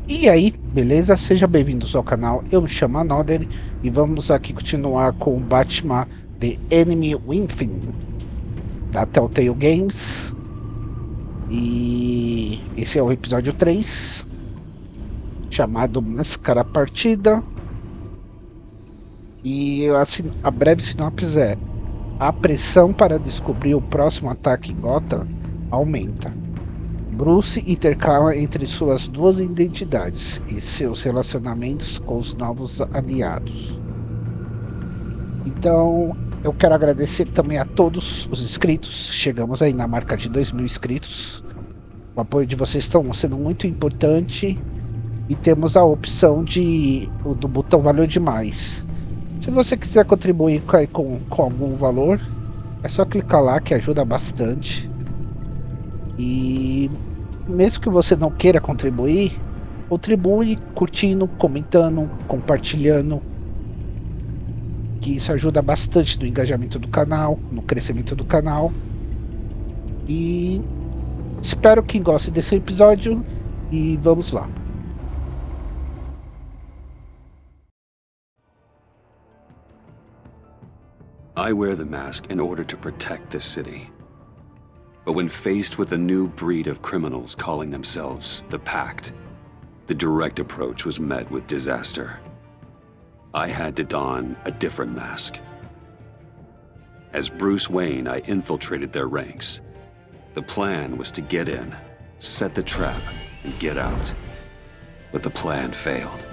E aí, beleza? Sejam bem-vindos ao canal, eu me chamo Another e vamos aqui continuar com o Batman The Enemy Within da Telltale Games. E esse é o episódio 3, chamado Máscara, Partida. E assim, a breve sinopse é: a pressão para descobrir o próximo ataque em Gotham aumenta. Bruce intercala entre suas duas identidades e seus relacionamentos com os novos aliados. Então, eu quero agradecer também a todos os inscritos. Chegamos aí na marca de 2.000 inscritos. O apoio de vocês está sendo muito importante. E temos a opção do botão Valeu Demais. Se você quiser contribuir com algum valor, é só clicar lá que ajuda bastante. E mesmo que você não queira contribui curtindo, comentando, compartilhando, que isso ajuda bastante no engajamento do canal, no crescimento do canal. E espero que goste desse episódio e vamos lá. I wear the mask in order to protect this city. But when faced with a new breed of criminals calling themselves the Pact, the direct approach was met with disaster. I had to don a different mask. As Bruce Wayne, I infiltrated their ranks. The plan was to get in, set the trap, and get out. But the plan failed.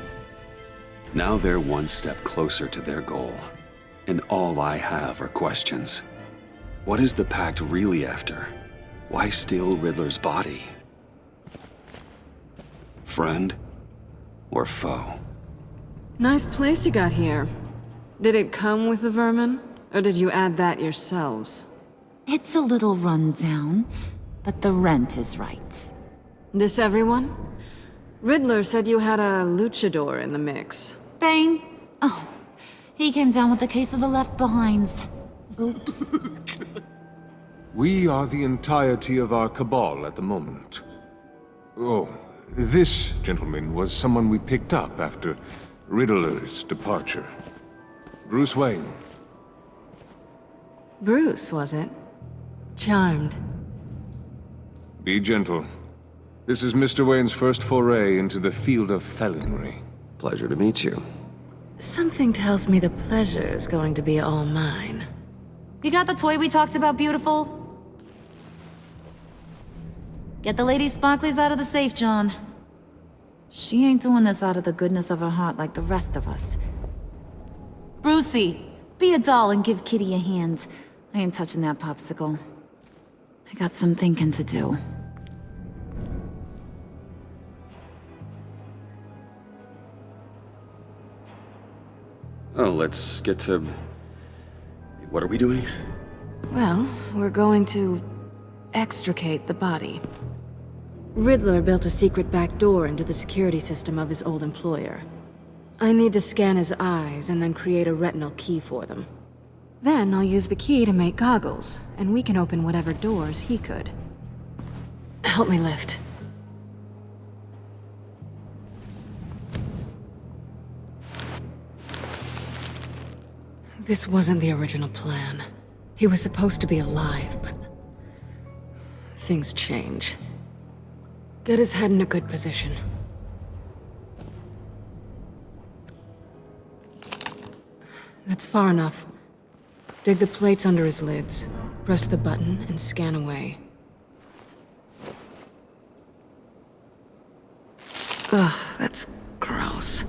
Now they're one step closer to their goal, and all I have are questions. What is the Pact really after? Why steal Riddler's body? Friend or foe? Nice place you got here. Did it come with the vermin? Or did you add that yourselves? It's a little run down, but the rent is right. This everyone? Riddler said you had a luchador in the mix. Bane? Oh, he came down with a case of the left behinds. Oops. We are the entirety of our cabal at the moment. Oh, this gentleman was someone we picked up after Riddler's departure. Bruce Wayne. Bruce, was it? Charmed. Be gentle. This is Mr. Wayne's first foray into the field of felonry. Pleasure to meet you. Something tells me the pleasure is going to be all mine. You got the toy we talked about, beautiful? Get the lady sparklies out of the safe, John. She ain't doing this out of the goodness of her heart like the rest of us. Brucey, be a doll and give Kitty a hand. I ain't touching that popsicle. I got some thinking to do. Oh, let's get to... What are we doing? Well, we're going to extricate the body. Riddler built a secret back door into the security system of his old employer. I need to scan his eyes and then create a retinal key for them. Then I'll use the key to make goggles, and we can open whatever doors he could. Help me lift. This wasn't the original plan. He was supposed to be alive, but things change. Get his head in a good position. That's far enough. Dig the plates under his lids. Press the button and scan away. Ugh, that's gross.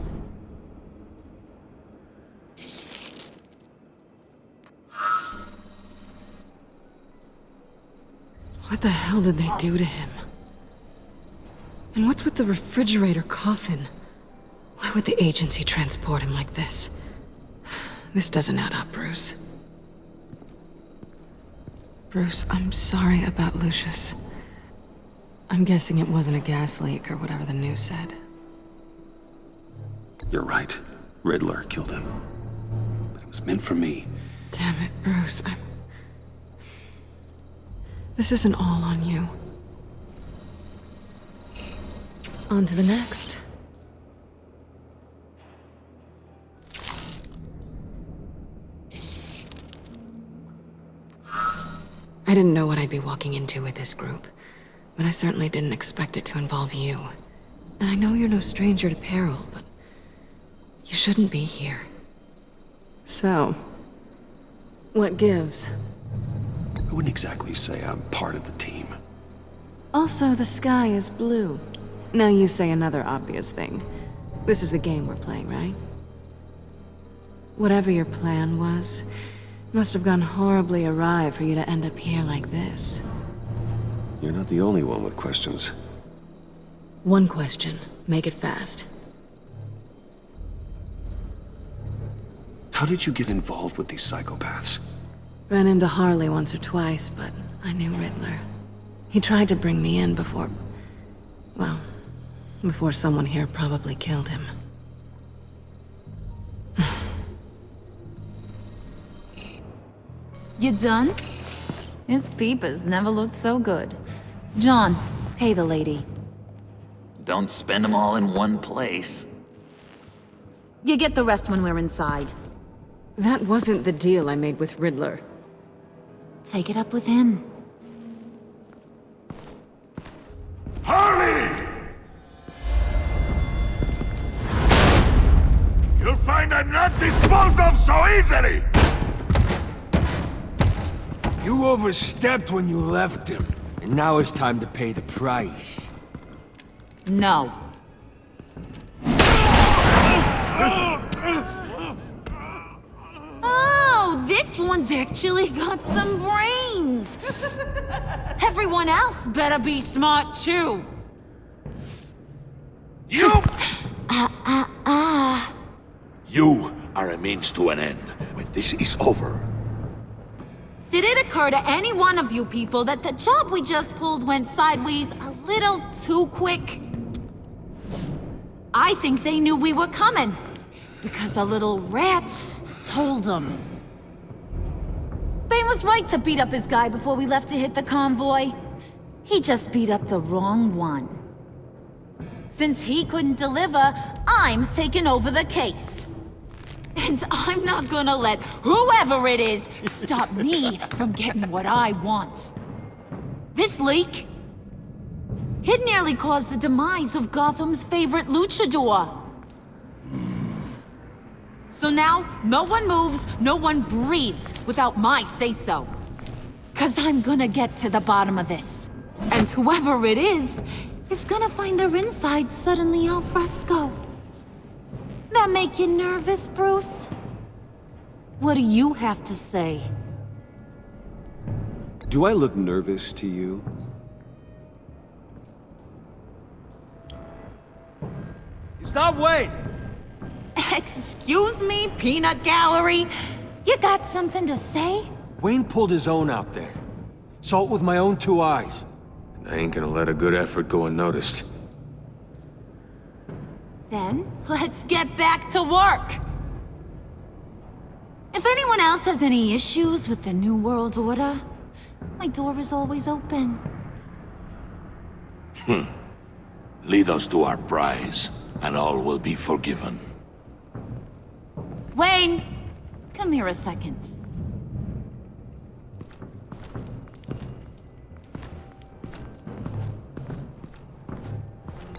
What the hell did they do to him? And what's with the refrigerator coffin? Why would the agency transport him like this? This doesn't add up, Bruce. Bruce, I'm sorry about Lucius. I'm guessing it wasn't a gas leak or whatever the news said. You're right. Riddler killed him. But it was meant for me. Damn it, Bruce. This isn't all on you. On to the next. I didn't know what I'd be walking into with this group, but I certainly didn't expect it to involve you. And I know you're no stranger to peril, but you shouldn't be here. So, what gives? I wouldn't exactly say I'm part of the team. Also, the sky is blue. Now you say another obvious thing. This is the game we're playing, right? Whatever your plan was, must have gone horribly awry for you to end up here like this. You're not the only one with questions. One question. Make it fast. How did you get involved with these psychopaths? Ran into Harley once or twice, but I knew Riddler. He tried to bring me in before... well, before someone here probably killed him. You done? His peepers never looked so good. John, pay the lady. Don't spend them all in one place. You get the rest when we're inside. That wasn't the deal I made with Riddler. Take it up with him. Harley! You'll find I'm not disposed of so easily! You overstepped when you left him, and now it's time to pay the price. No. Oh, this one's actually got some brains. Everyone else better be smart too. You! You are a means to an end. When this is over, Did it occur to any one of you people that the job we just pulled went sideways a little too quick? I think they knew we were coming, because a little rat told them. Bane was right to beat up his guy before we left to hit the convoy. He just beat up the wrong one. Since he couldn't deliver, I'm taking over the case. And I'm not gonna let whoever it is stop me from getting what I want. This leak, it nearly caused the demise of Gotham's favorite luchador. So now, no one moves, no one breathes without my say-so. 'Cause I'm gonna get to the bottom of this. And whoever it is gonna find their insides suddenly al fresco. That make you nervous, Bruce? What do you have to say? Do I look nervous to you? It's not Wayne! Excuse me, peanut gallery? You got something to say? Wayne pulled his own out there. Saw it with my own 2 eyes. I ain't gonna let a good effort go unnoticed. Then, let's get back to work. If anyone else has any issues with the New World Order, my door is always open. lead us to our prize, and all will be forgiven. Wayne, come here a second.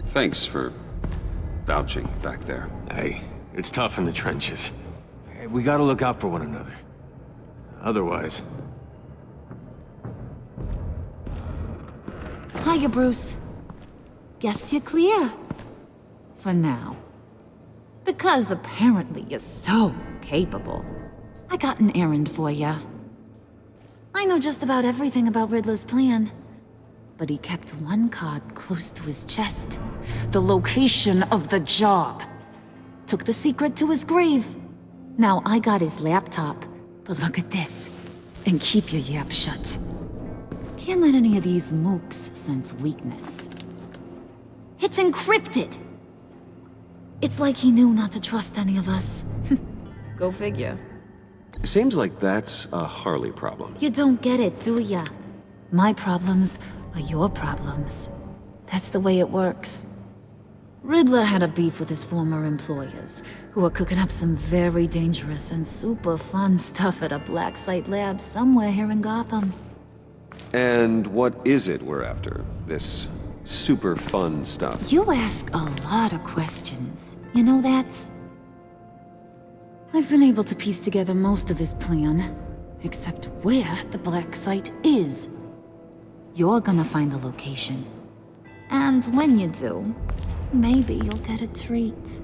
Thanks for vouching back there. Hey, it's tough in the trenches. Hey, we gotta look out for one another. Otherwise... Hiya, Bruce. Guess you're clear. For now. Because apparently you're so capable. I got an errand for ya. I know just about everything about Riddler's plan. But he kept one card close to his chest. The location of the job. Took the secret to his grave. Now I got his laptop. But look at this. And keep your yap shut. Can't let any of these mooks sense weakness. It's encrypted. It's like he knew not to trust any of us. Go figure. It seems like that's a Harley problem. You don't get it, do ya? My problems are your problems. That's the way it works. Riddler had a beef with his former employers, who were cooking up some very dangerous and super fun stuff at a black site lab somewhere here in Gotham. And what is it we're after? This super fun stuff? You ask a lot of questions. You know that? I've been able to piece together most of his plan, except where the black site is. You're gonna find the location. And when you do, maybe you'll get a treat.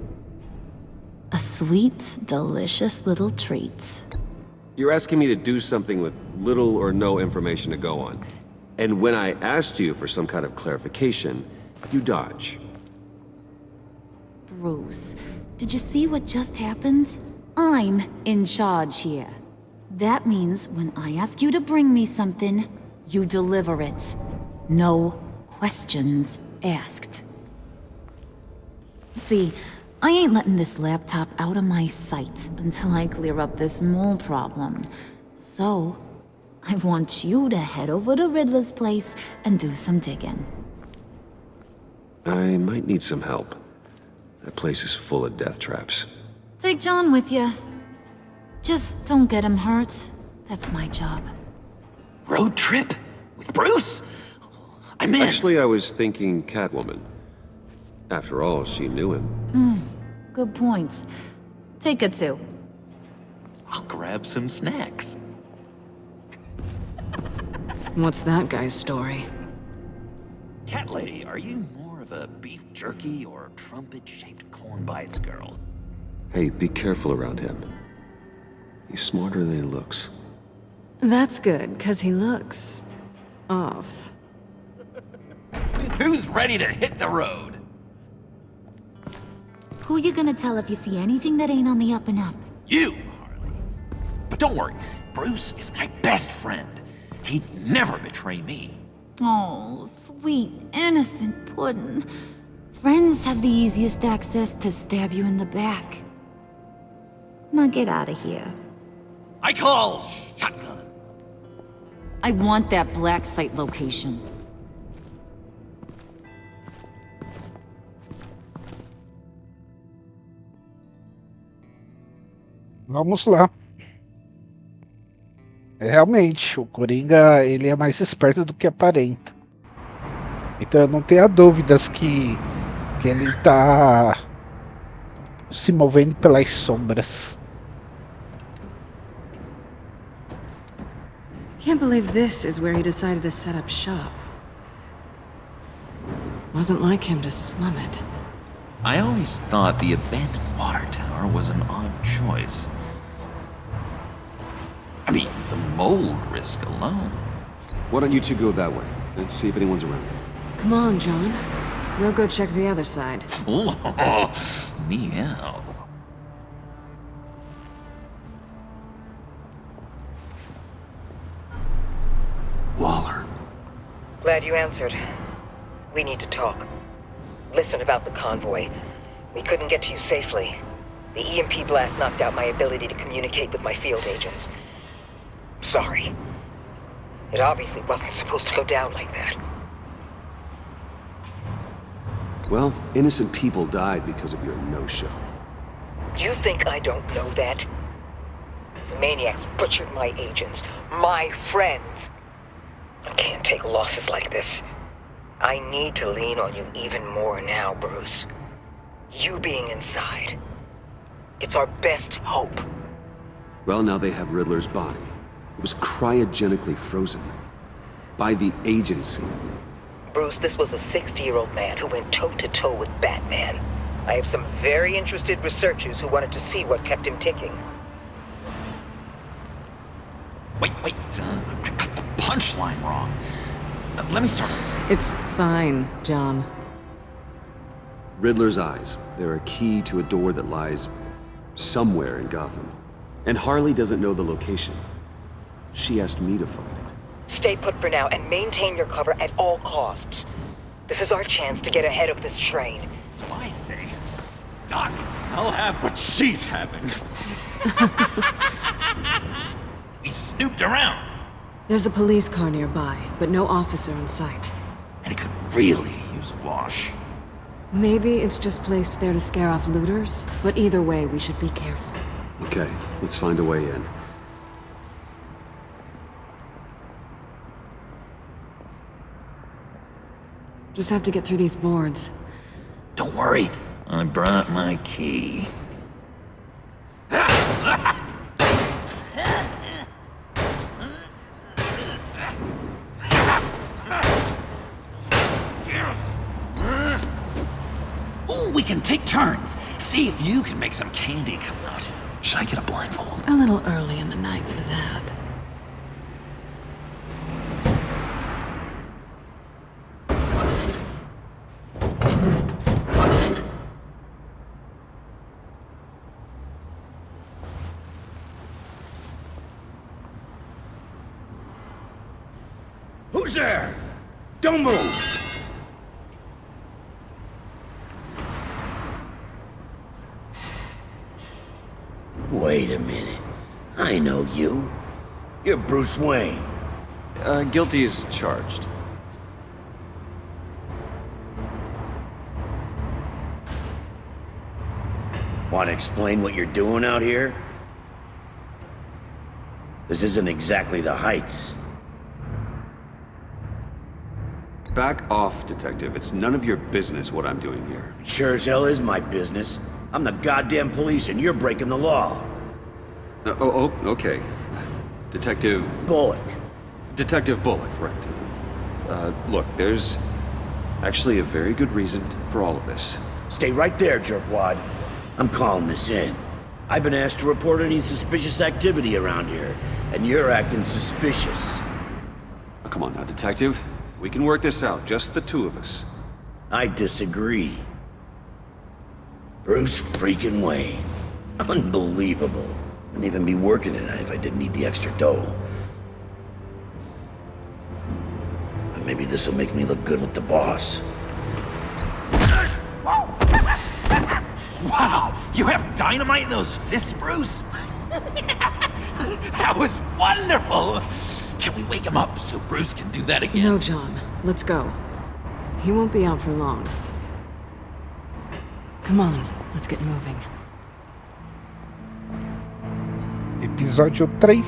A sweet, delicious little treat. You're asking me to do something with little or no information to go on. And when I asked you for some kind of clarification, you dodge. Bruce, did you see what just happened? I'm in charge here. That means when I ask you to bring me something, you deliver it. No questions asked. See, I ain't letting this laptop out of my sight until I clear up this mole problem. So, I want you to head over to Riddler's place and do some digging. I might need some help. That place is full of death traps. Take John with you. Just don't get him hurt. That's my job. Road trip? With Bruce? I'm in. Actually, I was thinking Catwoman. After all, she knew him. Good points. Take it too. I'll grab some snacks. What's that guy's story? Cat lady, are you more of a beef jerky or trumpet-shaped corn bites girl? Hey, be careful around him. He's smarter than he looks. That's good, because he looks... off. Who's ready to hit the road? Who you gonna tell if you see anything that ain't on the up and up? You, Harley. But don't worry, Bruce is my best friend. He'd never betray me. Oh, sweet, innocent puddin'. Friends have the easiest access to stab you in the back. Now get out of here. I call shotgun. I want that black site location. Vamos lá. Realmente, o Coringa, ele é mais esperto do que aparenta. Então eu não tenho dúvidas que ele tá se movendo pelas sombras. Can't believe this is where he decided to set up shop. Wasn't like him to slum it. I always thought the abandoned water tower was an odd choice. I mean, the mold risk alone. Why don't you two go that way and see if anyone's around? Come on, John. We'll go check the other side. Meow. Waller. Glad you answered. We need to talk. Listen about the convoy. We couldn't get to you safely. The EMP blast knocked out my ability to communicate with my field agents. Sorry. It obviously wasn't supposed to go down like that. Well, innocent people died because of your no-show. You think I don't know that? These maniacs butchered my agents, my friends. I can't take losses like this. I need to lean on you even more now, Bruce. You being inside. It's our best hope. Well, now they have Riddler's body. It was cryogenically frozen. By the agency. Bruce, this was a 60-year-old man who went toe-to-toe with Batman. I have some very interested researchers who wanted to see what kept him ticking. Wait, I got the punchline wrong. Let me start over. It's fine, John. Riddler's eyes. They're a key to a door that lies somewhere in Gotham. And Harley doesn't know the location. She asked me to find it. Stay put for now and maintain your cover at all costs. This is our chance to get ahead of this train. So I say, Doc, I'll have what she's having. We snooped around. There's a police car nearby, but no officer in sight. And it could really use a wash. Maybe it's just placed there to scare off looters, but either way, we should be careful. Okay, let's find a way in. Just have to get through these boards. Don't worry, I brought my key. Ooh, we can take turns. See if you can make some candy come out. Should I get a blindfold? A little early in the night for that. Who's there? Don't move! Wait a minute. I know you. You're Bruce Wayne. Guilty as charged. Want to explain what you're doing out here? This isn't exactly the Heights. Back off, Detective. It's none of your business what I'm doing here. It sure as hell is my business. I'm the goddamn police and you're breaking the law. Okay. Detective... Bullock. Detective Bullock, right. Look, there's actually a very good reason for all of this. Stay right there, jerkwad. I'm calling this in. I've been asked to report any suspicious activity around here, and you're acting suspicious. Oh, come on now, Detective. We can work this out, just the two of us. I disagree. Bruce freaking Wayne. Unbelievable. Wouldn't even be working tonight if I didn't need the extra dough. But maybe this'll make me look good with the boss. Wow, you have dynamite in those fists, Bruce? That was wonderful! Can we wake him up so Bruce can do that again? No, John. Let's go. He won't be out for long. Come on, let's get moving. Episódio 3.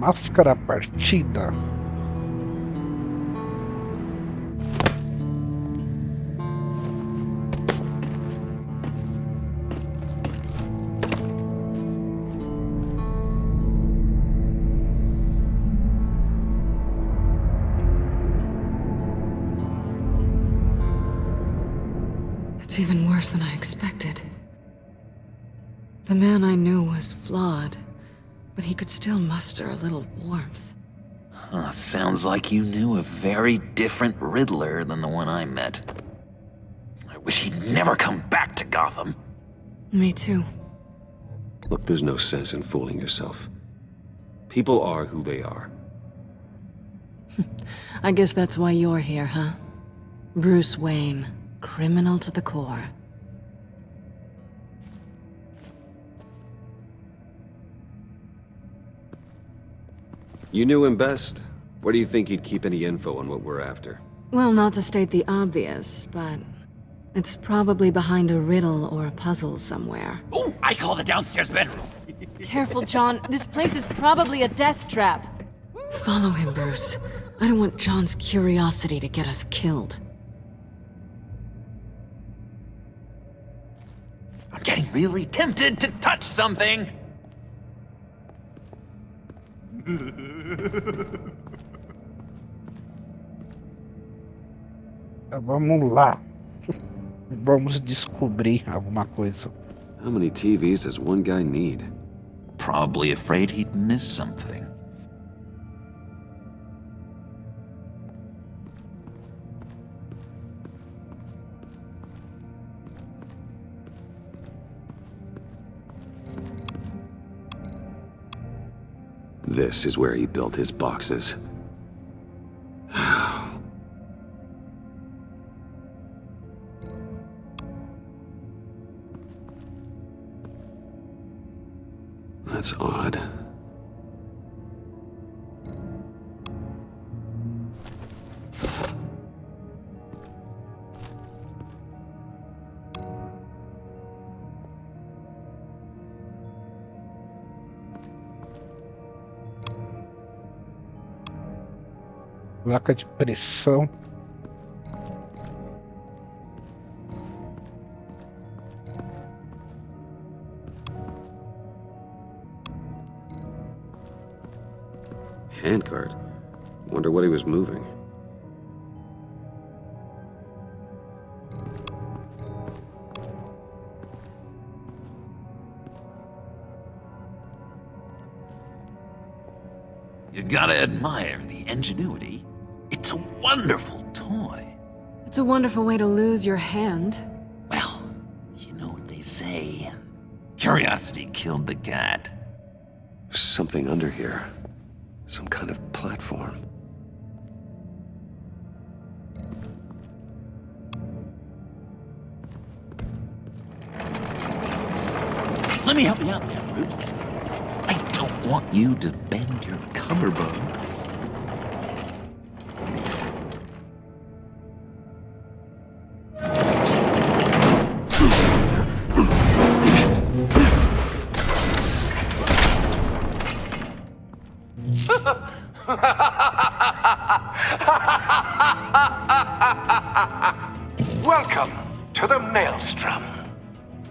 Máscara Partida. It's even worse than I expected. The man I knew was flawed, but he could still muster a little warmth. Sounds like you knew a very different Riddler than the one I met. I wish he'd never come back to Gotham. Me too. Look, there's no sense in fooling yourself. People are who they are. I guess that's why you're here, huh? Bruce Wayne, criminal to the core. You knew him best. Where do you think he'd keep any info on what we're after? Well, not to state the obvious, but it's probably behind a riddle or a puzzle somewhere. Ooh, I call the downstairs bedroom. Careful, John. This place is probably a death trap. Follow him, Bruce. I don't want John's curiosity to get us killed. I'm getting really tempted to touch something. Vamos lá. Vamos descobrir alguma coisa. How many TVs does one guy need? Probably afraid he'd miss something. This is where he built his boxes. That's odd. Placa de pressão. Handcart. Wonder what he was moving. You gotta admire the ingenuity. It's a wonderful toy. It's a wonderful way to lose your hand. Well, you know what they say. Curiosity killed the cat. There's something under here. Some kind of platform. Let me help you out there, Bruce. I don't want you to bend your collarbone. Welcome to the Maelstrom.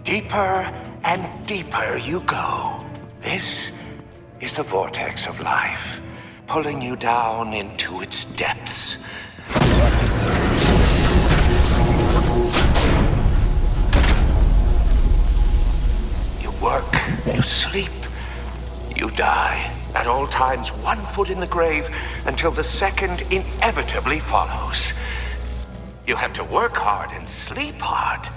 Deeper and deeper you go. This is the vortex of life, pulling you down into its depths. You work, you sleep, you die. At all times, 1 foot in the grave until the second inevitably follows. You have to work hard and sleep hard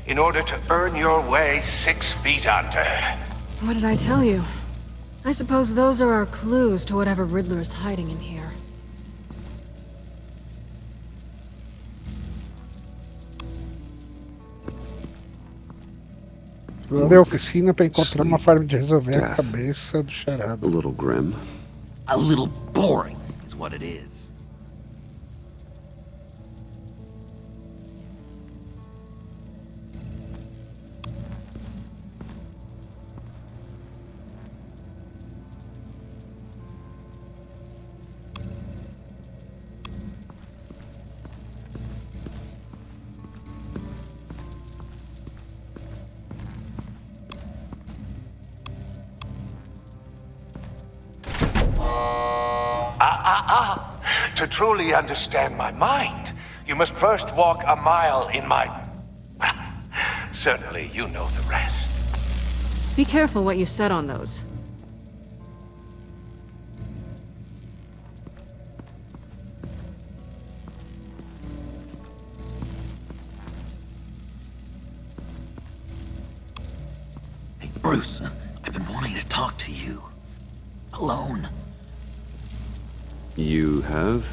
in order to earn your way 6 feet under. What did I tell you? I suppose those are our clues to whatever Riddler is hiding in here. Explore a oficina para encontrar uma forma de resolver a cabeça do charado. A little grim. A little boring is what it is. To truly understand my mind, you must first walk a mile in my... Well, certainly you know the rest. Be careful what you said on those. Hey, Bruce, I've been wanting to talk to you. Alone. You have?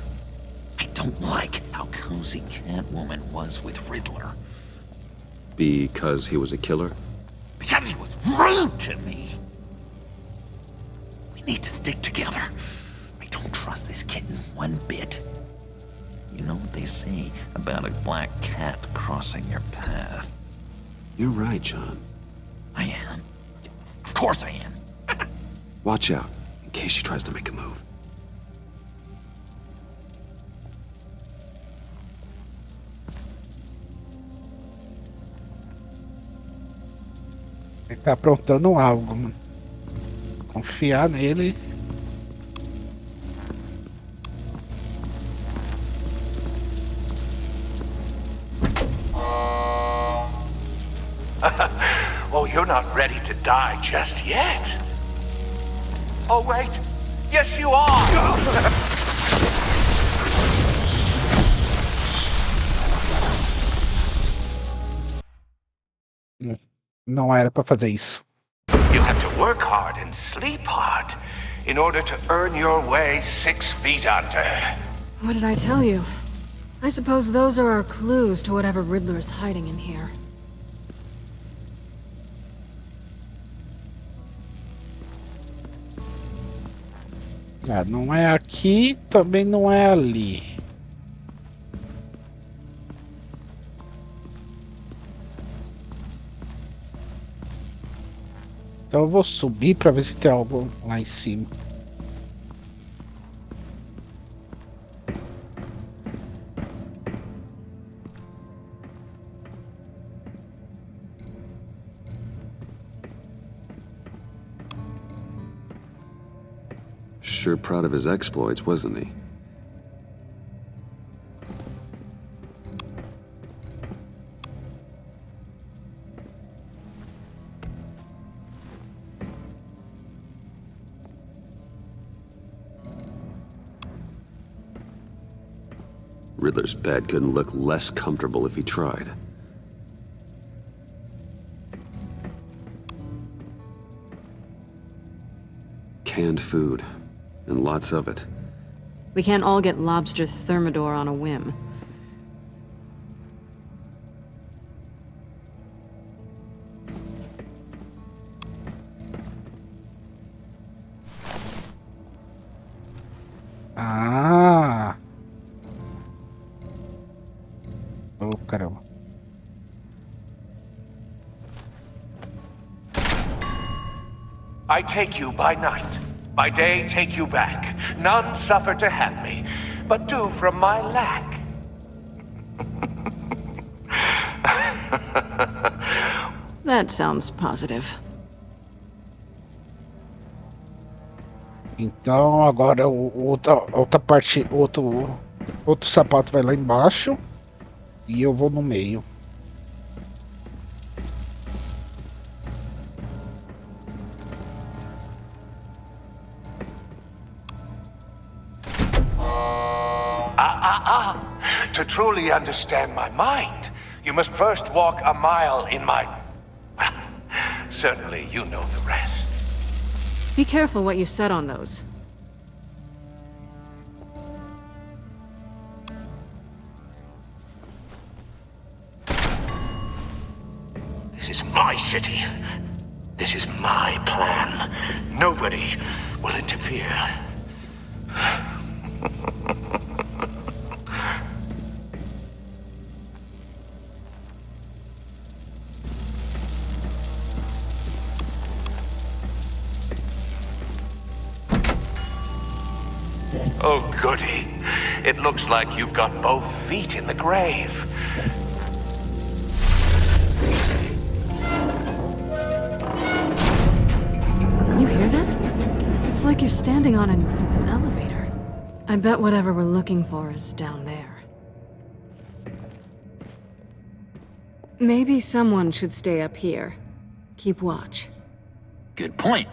I don't like how cozy Catwoman was with Riddler. Because he was a killer? Because he was rude to me. We need to stick together. I don't trust this kitten one bit. You know what they say about a black cat crossing your path? You're right, John. I am. Of course I am. Watch out, in case she tries to make a move. Ele tá aprontando algo, mano. Confiar nele. Oh, you're not ready to die just yet. Oh, wait. Yes, you are. Não era pra fazer isso. You have to work hard and sleep hard in order to earn your way 6 feet under. What did I tell you? I suppose those are our clues to whatever Riddler is hiding in here. Ah, não é aqui, também não é ali. Então eu vou subir pra ver se tem algo lá em cima. sure proud of his exploits, wasn't he? Riddler's bed couldn't look less comfortable if he tried. Canned food, and lots of it. We can't all get lobster thermidor on a whim. Ah! Oh, caramba. I take you by night. By day, take you back. None suffer to have me, but do from my lack. That sounds positive. Então agora outra parte, outro sapato vai lá embaixo e eu vou no meio. To truly understand my mind, you must first walk a mile in my... Well, certainly you know the rest. Be careful what you set on those. This is my city. This is my plan. Nobody will interfere. Oh, goody. It looks like you've got both feet in the grave. You hear that? It's like you're standing on an elevator. I bet whatever we're looking for is down there. Maybe someone should stay up here. Keep watch. Good point.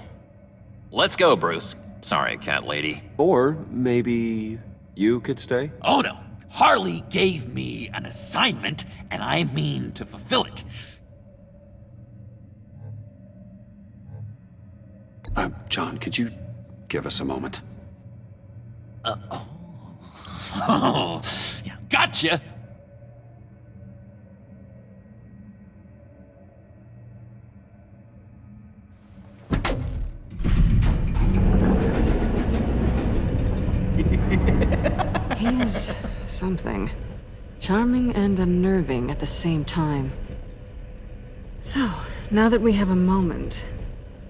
Let's go, Bruce. Sorry, cat lady. Or maybe you could stay? Oh no! Harley gave me an assignment, and I mean to fulfill it. John, could you give us a moment? Oh, yeah, gotcha! He's something. Charming and unnerving at the same time. So, now that we have a moment,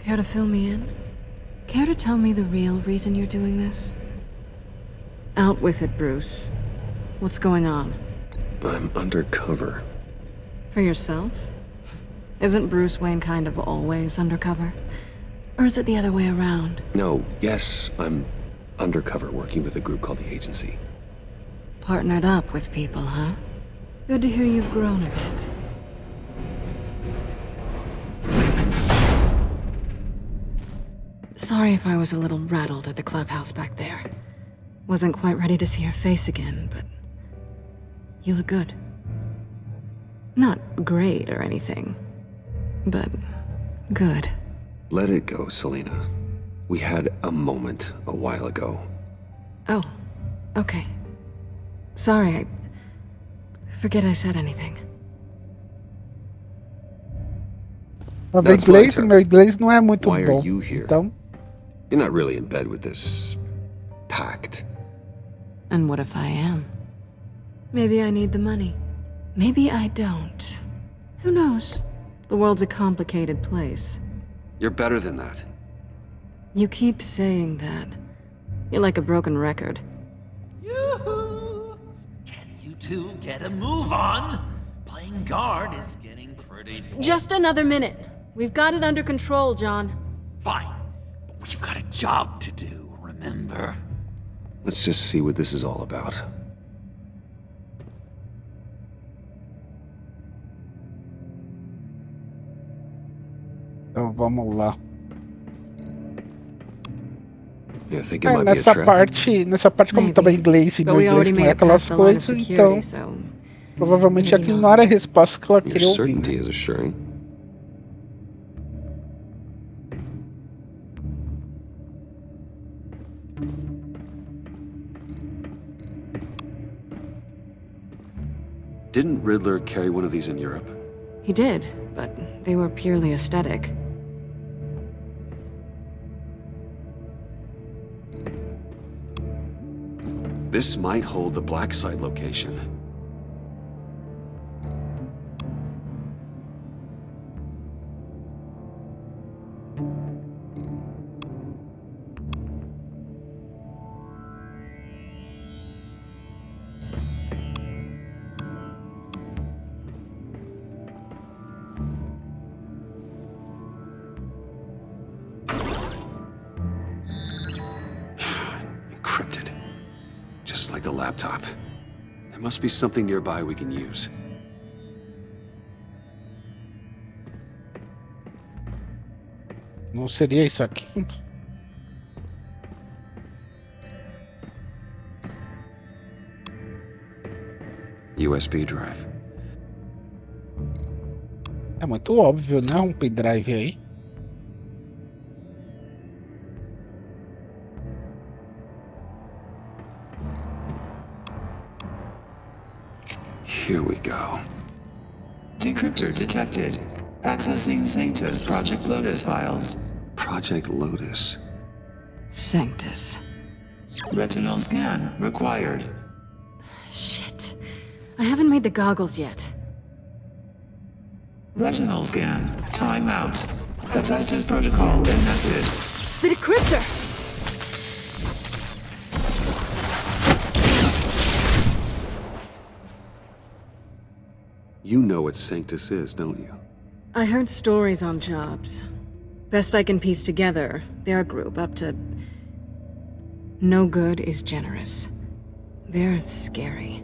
care to fill me in? Care to tell me the real reason you're doing this? Out with it, Bruce. What's going on? I'm undercover. For yourself? Isn't Bruce Wayne kind of always undercover? Or is it the other way around? No, yes, I'm undercover working with a group called the Agency. Partnered up with people, huh? Good to hear you've grown a bit. Sorry if I was a little rattled at the clubhouse back there. Wasn't quite ready to see your face again, but you look good. Not great or anything, but good. Let it go, Selena. We had a moment a while ago. Oh, okay. Sorry, I forget I said anything. Meu inglês não é muito Why bom. are you here? Então, You're not really in bed with this pact. And what if I am? Maybe I need the money. Maybe I don't. Who knows? The world's a complicated place. You're better than that. You keep saying that. You're like a broken record. Yoo-hoo! Can you two get a move on? Playing guard is getting pretty boring. Just another minute. We've got it under control, John. Fine, but we've got a job to do, remember? remember. Let's just see what this is all about. Então vamos lá. Yeah, I think it might be a Nessa trap. parte como tava em inglês e But meu we already inglês não made é it past aquelas the line of coisas, então security, so provavelmente maybe aquilo not. não era a resposta que ela Your queria ouvir. certainty is assuring. Didn't Riddler carry one of these in Europe? He did, but they were purely aesthetic. This might hold the black site location. Encrypted. Just like the laptop. There must be something nearby we can use. Não seria isso aqui? USB drive. É muito óbvio, né? Um pendrive aí. Here we go. Decryptor detected. Accessing Sanctus Project Lotus files. Project Lotus. Sanctus. Retinal scan required. Shit. I haven't made the goggles yet. Retinal scan. Timeout. Hephaestus protocol enacted. The decryptor! You know what Sanctus is, don't you? I heard stories on jobs. Best I can piece together, their group up to... No good is generous. They're scary.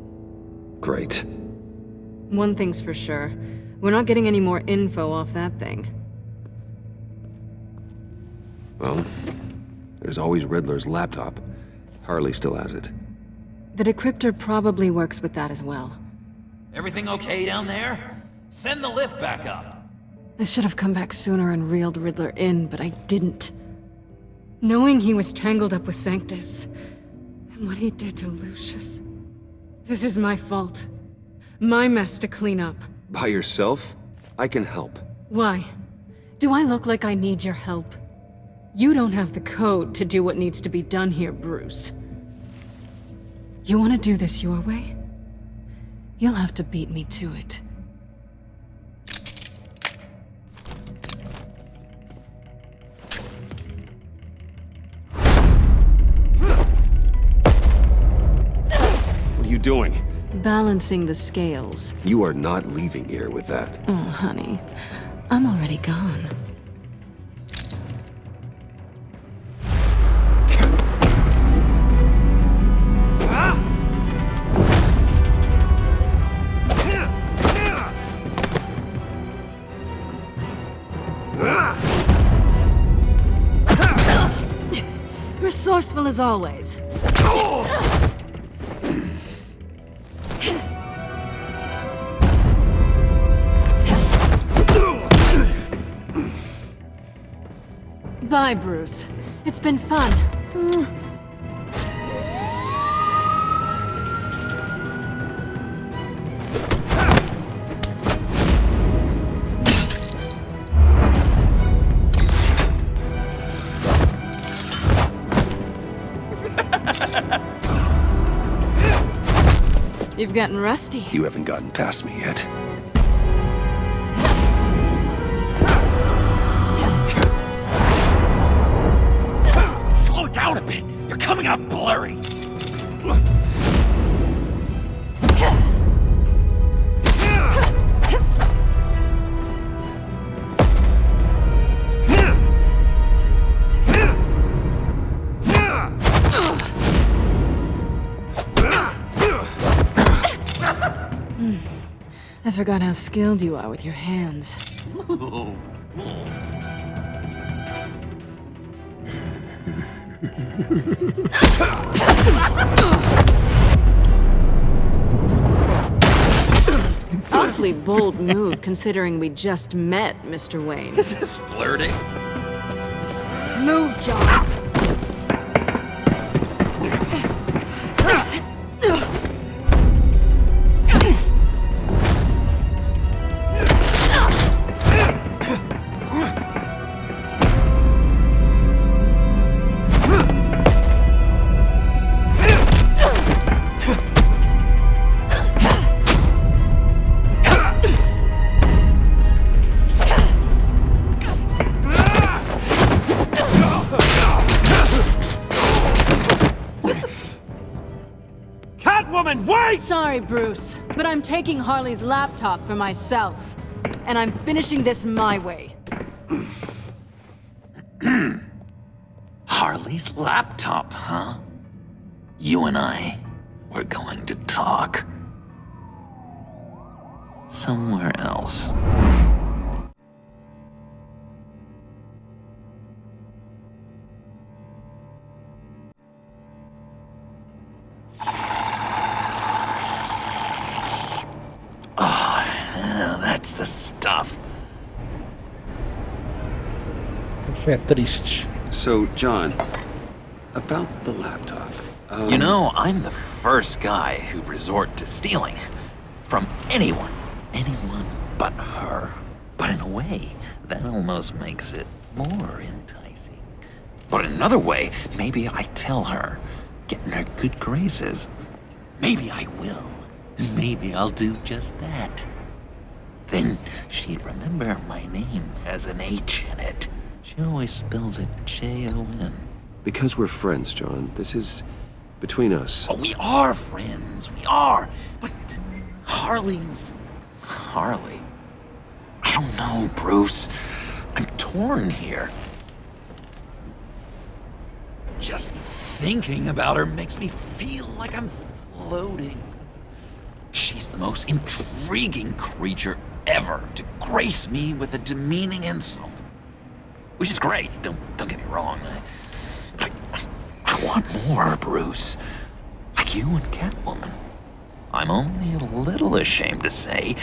Great. One thing's for sure. We're not getting any more info off that thing. Well, there's always Riddler's laptop. Harley still has it. The decryptor probably works with that as well. Everything okay down there? Send the lift back up. I should have come back sooner and reeled Riddler in, but I didn't. Knowing he was tangled up with Sanctus, and what he did to Lucius. This is my fault. My mess to clean up. By yourself? I can help. Why? Do I look like I need your help? You don't have the code to do what needs to be done here, Bruce. You want to do this your way? You'll have to beat me to it. What are you doing? Balancing the scales. You are not leaving here with that. Oh, honey. I'm already gone. Resourceful as always. Bye, Bruce. It's been fun. You've gotten rusty. You haven't gotten past me yet. Slow down a bit. You're coming out blurry. forgot how skilled you are with your hands. Awfully bold move, considering we just met, Mr. Wayne. Is this flirting? Move, John. Sorry, Bruce, but I'm taking Harley's laptop for myself. And I'm finishing this my way. Harley's laptop, huh? You and I, we're going to talk. Somewhere else. That's the stuff. Foi triste. So, John, about the laptop. You know, I'm the first guy who resort to stealing. From anyone. Anyone but her. But in a way, that almost makes it more enticing. But in another way, maybe I tell her, get in her good graces. Maybe I will. Maybe I'll do just that. Then she'd remember my name has an H in it. She always spells it Jon. Because we're friends, John. This is between us. Oh, we are friends. We are. But Harley's... Harley? I don't know, Bruce. I'm torn here. Just thinking about her makes me feel like I'm floating. She's the most intriguing creature ever to grace me with a demeaning insult. Which is great, don't get me wrong. I want more, Bruce. Like you and Catwoman. I'm only a little ashamed to say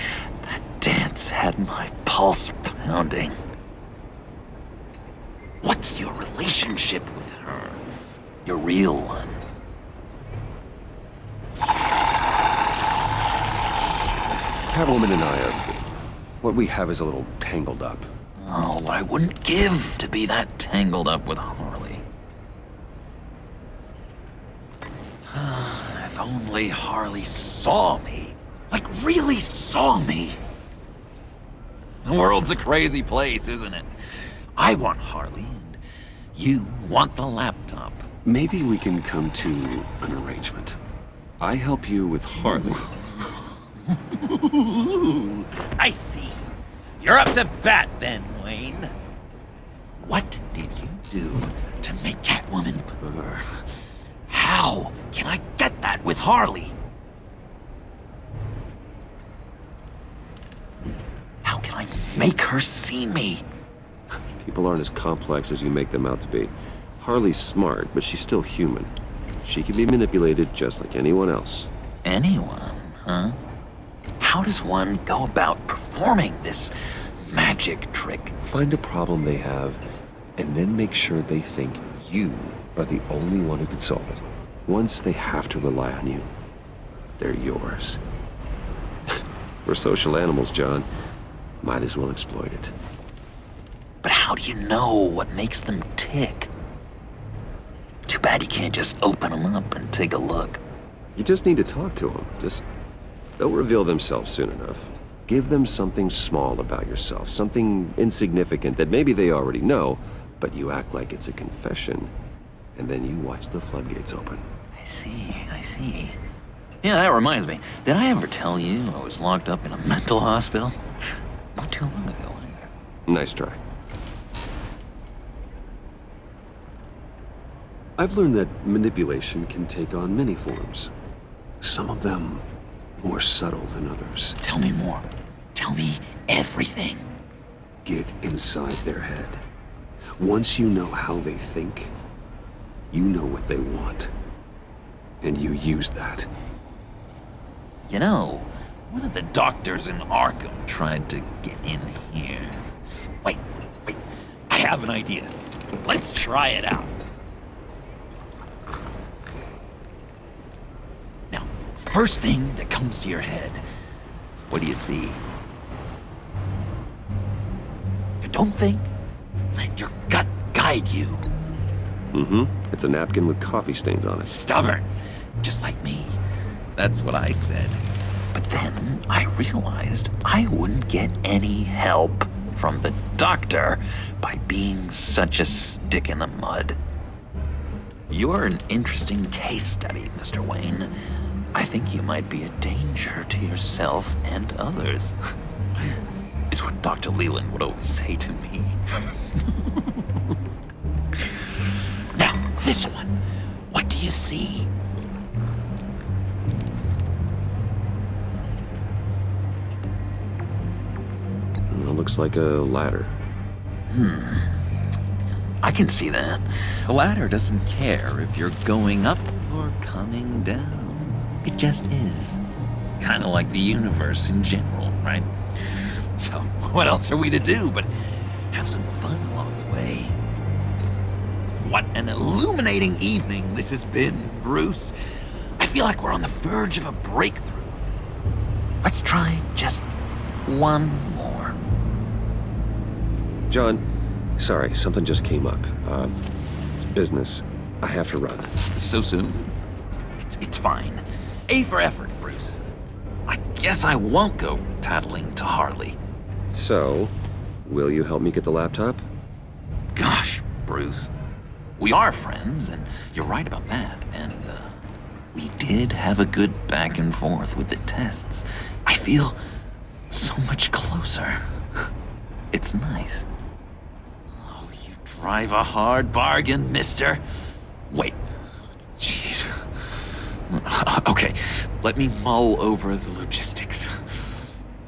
that dance had my pulse pounding. What's your relationship with her? Your real one? Catwoman and I are... What we have is a little tangled up. Oh, what I wouldn't give to be that tangled up with Harley. If only Harley saw me. Like, really saw me. The world's a crazy place, isn't it? I want Harley, and you want the laptop. Maybe we can come to an arrangement. I help you with Harley. I see. You're up to bat then, Wayne. What did you do to make Catwoman purr? How can I get that with Harley? How can I make her see me? People aren't as complex as you make them out to be. Harley's smart, but she's still human. She can be manipulated just like anyone else. Anyone, huh? How does one go about performing this magic trick? Find a problem they have, and then make sure they think you are the only one who can solve it. Once they have to rely on you, they're yours. We're social animals, John. Might as well exploit it. But how do you know what makes them tick? Too bad you can't just open them up and take a look. You just need to talk to them. They'll reveal themselves soon enough. Give them something small about yourself, something insignificant that maybe they already know, but you act like it's a confession, and then you watch the floodgates open. I see. Yeah, that reminds me. Did I ever tell you I was locked up in a mental hospital? Not too long ago, either. Nice try. I've learned that manipulation can take on many forms. Some of them more subtle than others. Tell me more. Tell me everything. Get inside their head. Once you know how they think, you know what they want. And you use that. You know, one of the doctors in Arkham tried to get in here. Wait. I have an idea. Let's try it out. Now, first thing that comes to your head, what do you see? Don't think. Let your gut guide you. Mm-hmm. It's a napkin with coffee stains on it. Stubborn. Just like me. That's what I said. But then I realized I wouldn't get any help from the doctor by being such a stick in the mud. You're an interesting case study, Mr. Wayne. I think you might be a danger to yourself and others. Is what Dr. Leland would always say to me. Now, this one. What do you see? It looks like a ladder. I can see that. A ladder doesn't care if you're going up or coming down. It just is. Kind of like the universe in general, right? So, what else are we to do but have some fun along the way? What an illuminating evening this has been, Bruce. I feel like we're on the verge of a breakthrough. Let's try just one more. John, sorry, something just came up. It's business. I have to run. So soon? It's fine. A for effort, Bruce. I guess I won't go tattling to Harley. So, will you help me get the laptop? Gosh, Bruce. We are friends, and you're right about that. And, we did have a good back and forth with the tests. I feel so much closer. It's nice. Oh, you drive a hard bargain, mister. Wait. Jeez. Okay, let me mull over the logistics.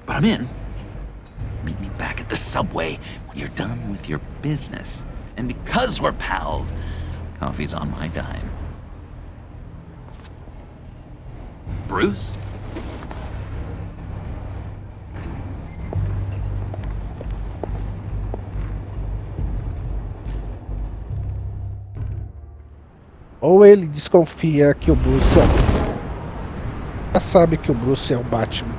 But I'm in. Meet me back at the subway when you're done with your business. And because we're pals, coffee's on my dime. Bruce? Ou ele desconfia que o Bruce já sabe que o Bruce é o Batman.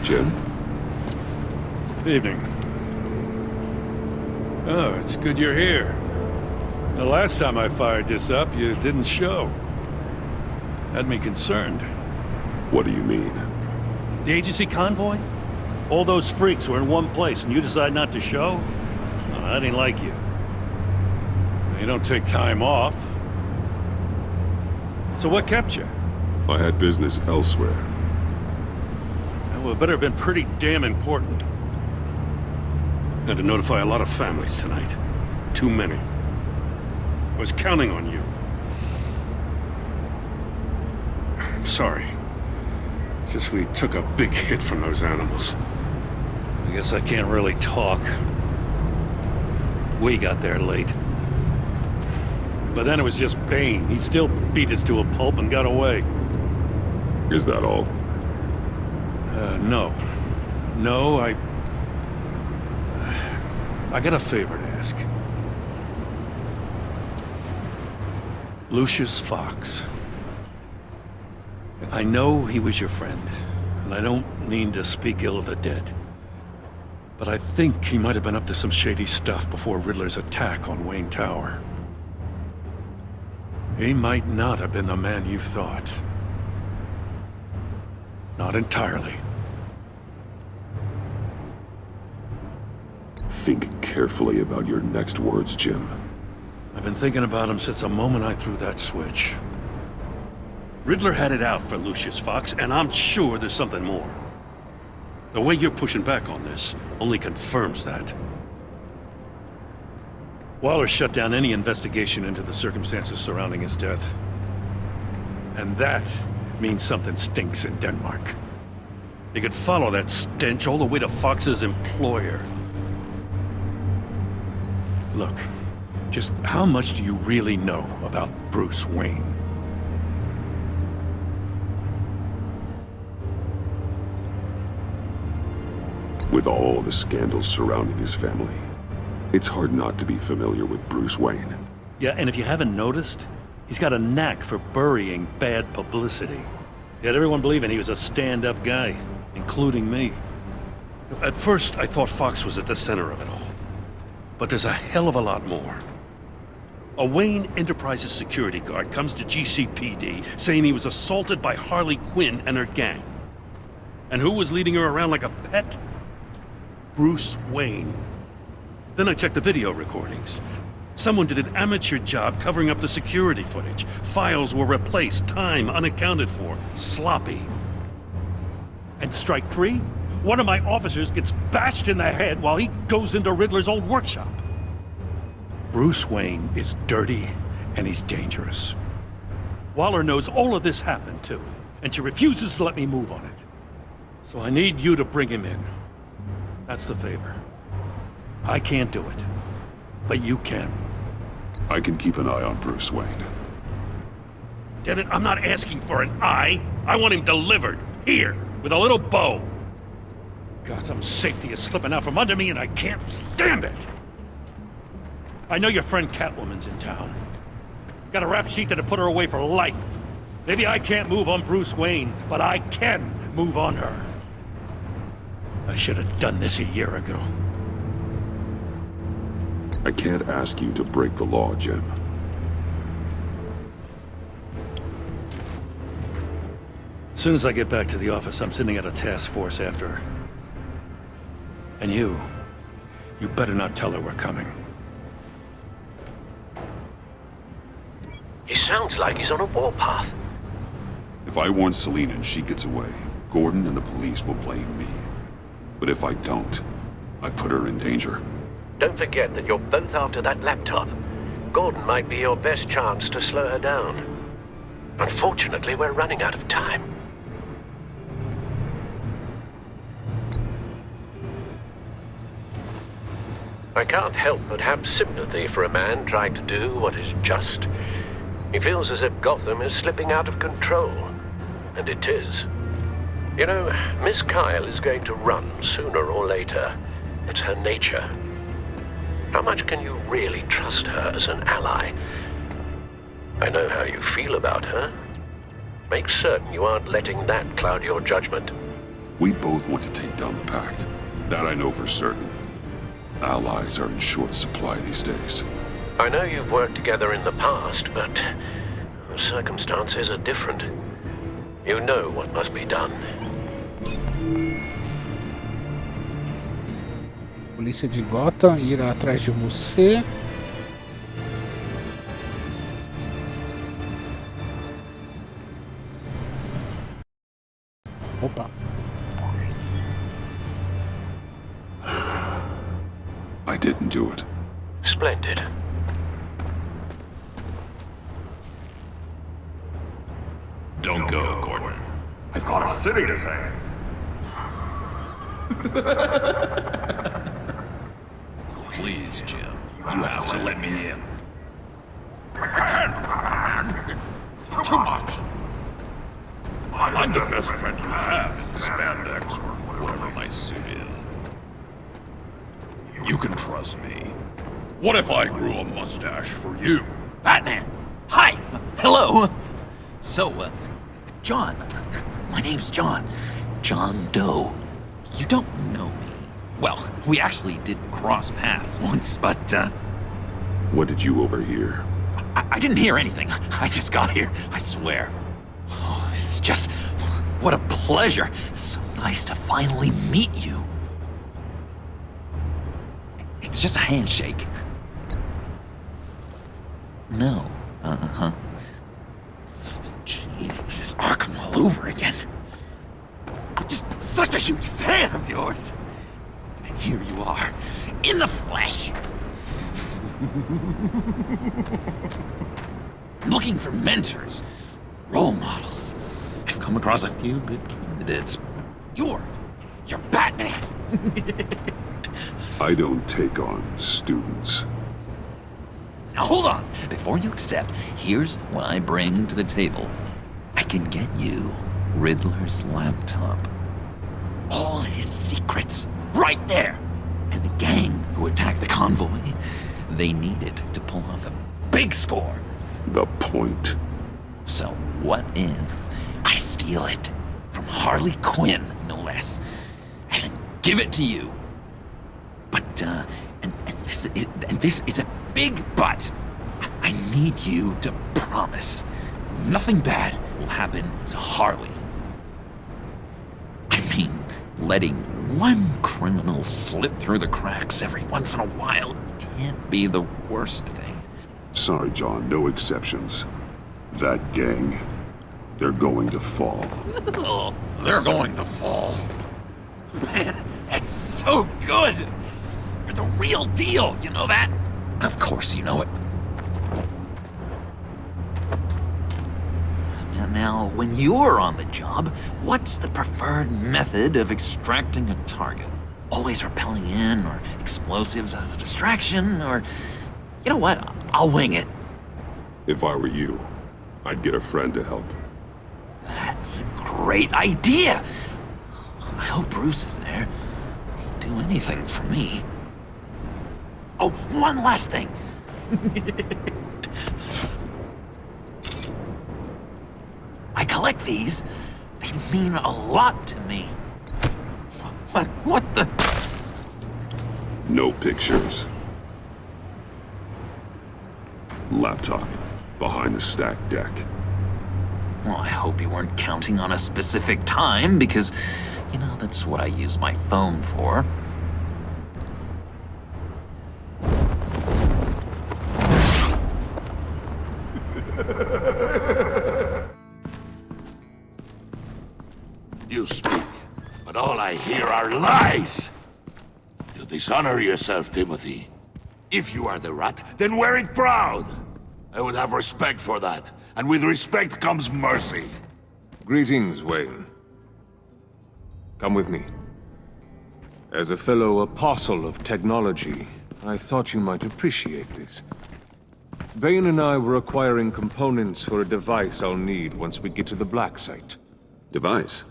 Jim? Evening. Oh, it's good you're here. The last time I fired this up, you didn't show. Had me concerned. What do you mean? The agency convoy? All those freaks were in one place and you decide not to show? Oh, I didn't like you. You don't take time off. So what kept you? I had business elsewhere. Well, it better have been pretty damn important. Had to notify a lot of families tonight. Too many. I was counting on you. I'm sorry. It's just we took a big hit from those animals. I guess I can't really talk. We got there late. But then it was just Bane. He still beat us to a pulp and got away. Is that all? No. No, I got a favor to ask. Lucius Fox. I know he was your friend, and I don't mean to speak ill of the dead. But I think he might have been up to some shady stuff before Riddler's attack on Wayne Tower. He might not have been the man you thought. Not entirely. Think carefully about your next words, Jim. I've been thinking about him since the moment I threw that switch. Riddler had it out for Lucius Fox, and I'm sure there's something more. The way you're pushing back on this only confirms that. Waller shut down any investigation into the circumstances surrounding his death. And that means something stinks in Denmark. You could follow that stench all the way to Fox's employer. Look, just how much do you really know about Bruce Wayne? With all the scandals surrounding his family, it's hard not to be familiar with Bruce Wayne. Yeah, and if you haven't noticed, he's got a knack for burying bad publicity. He had everyone believing he was a stand-up guy, including me. At first, I thought Fox was at the center of it all. But there's a hell of a lot more. A Wayne Enterprises security guard comes to GCPD saying he was assaulted by Harley Quinn and her gang. And who was leading her around like a pet? Bruce Wayne. Then I checked the video recordings. Someone did an amateur job covering up the security footage. Files were replaced, time unaccounted for, sloppy. And strike three? One of my officers gets bashed in the head while he goes into Riddler's old workshop. Bruce Wayne is dirty and he's dangerous. Waller knows all of this happened too, and she refuses to let me move on it. So I need you to bring him in. That's the favor. I can't do it, but you can. I can keep an eye on Bruce Wayne. Damn it, I'm not asking for an eye. I want him delivered, here, with a little bow. Gotham's safety is slipping out from under me and I can't stand it. I know your friend Catwoman's in town. Got a rap sheet that'd put her away for life. Maybe I can't move on Bruce Wayne, but I can move on her. I should have done this a year ago. I can't ask you to break the law, Jim. As soon as I get back to the office, I'm sending out a task force after her. And you better not tell her we're coming. He sounds like he's on a warpath. If I warn Selina and she gets away, Gordon and the police will blame me. But if I don't, I put her in danger. Don't forget that you're both after that laptop. Gordon might be your best chance to slow her down. Unfortunately, we're running out of time. I can't help but have sympathy for a man trying to do what is just. He feels as if Gotham is slipping out of control. And it is. You know, Miss Kyle is going to run sooner or later. It's her nature. How much can you really trust her as an ally? I know how you feel about her. Make certain you aren't letting that cloud your judgment. We both want to take down the Pact. That I know for certain. Allies are in short supply these days. I know you've worked together in the past, but the circumstances are different. You know what must be done. Polícia de Gotham irá atrás de você. Opa. I didn't do it. Splendid. Don't go, Gordon. I've got a city to save. Please, Jim. You have to let me in. I can't, man. It's too much. I'm the best friend you have in spandex or whatever my suit is. You can trust me. What if I grew a mustache for you? Batman! Hi! Hello! So, John. My name's John. John Doe. You don't know me. Well, we actually did cross paths once, but, What did you overhear? I didn't hear anything. I just got here, I swear. Oh, this is just... what a pleasure. So nice to finally meet you. It's just a handshake. No. Uh-huh. Jeez, this is Arkham all over again. I'm just such a huge fan of yours. And here you are, in the flesh. Looking for mentors, role models. I've come across a few good candidates. You're Batman. I don't take on students. Now hold on. Before you accept, here's what I bring to the table. I can get you Riddler's laptop. All his secrets, right there. And the gang who attacked the convoy, they need it to pull off a big score. The point. So what if I steal it from Harley Quinn, no less, and then give it to you? But, this is a big but. I need you to promise nothing bad will happen to Harley. I mean, letting one criminal slip through the cracks every once in a while can't be the worst thing. Sorry, John, no exceptions. That gang, they're going to fall. Oh, they're going to fall. Man, that's so good! You're the real deal, you know that? Of course you know it. Now, when you're on the job, what's the preferred method of extracting a target? Always rappelling in, or explosives as a distraction, or... You know what? I'll wing it. If I were you, I'd get a friend to help. That's a great idea! I hope Bruce is there. He'd do anything for me. Oh, one last thing! I collect these. They mean a lot to me. What the? No pictures. Laptop behind the stacked deck. Well, I hope you weren't counting on a specific time, because, you know, that's what I use my phone for. You speak, but all I hear are lies! You dishonor yourself, Timothy. If you are the rat, then wear it proud! I would have respect for that, and with respect comes mercy. Greetings, Wayne. Come with me. As a fellow apostle of technology, I thought you might appreciate this. Bane and I were acquiring components for a device I'll need once we get to the Black Site. Device?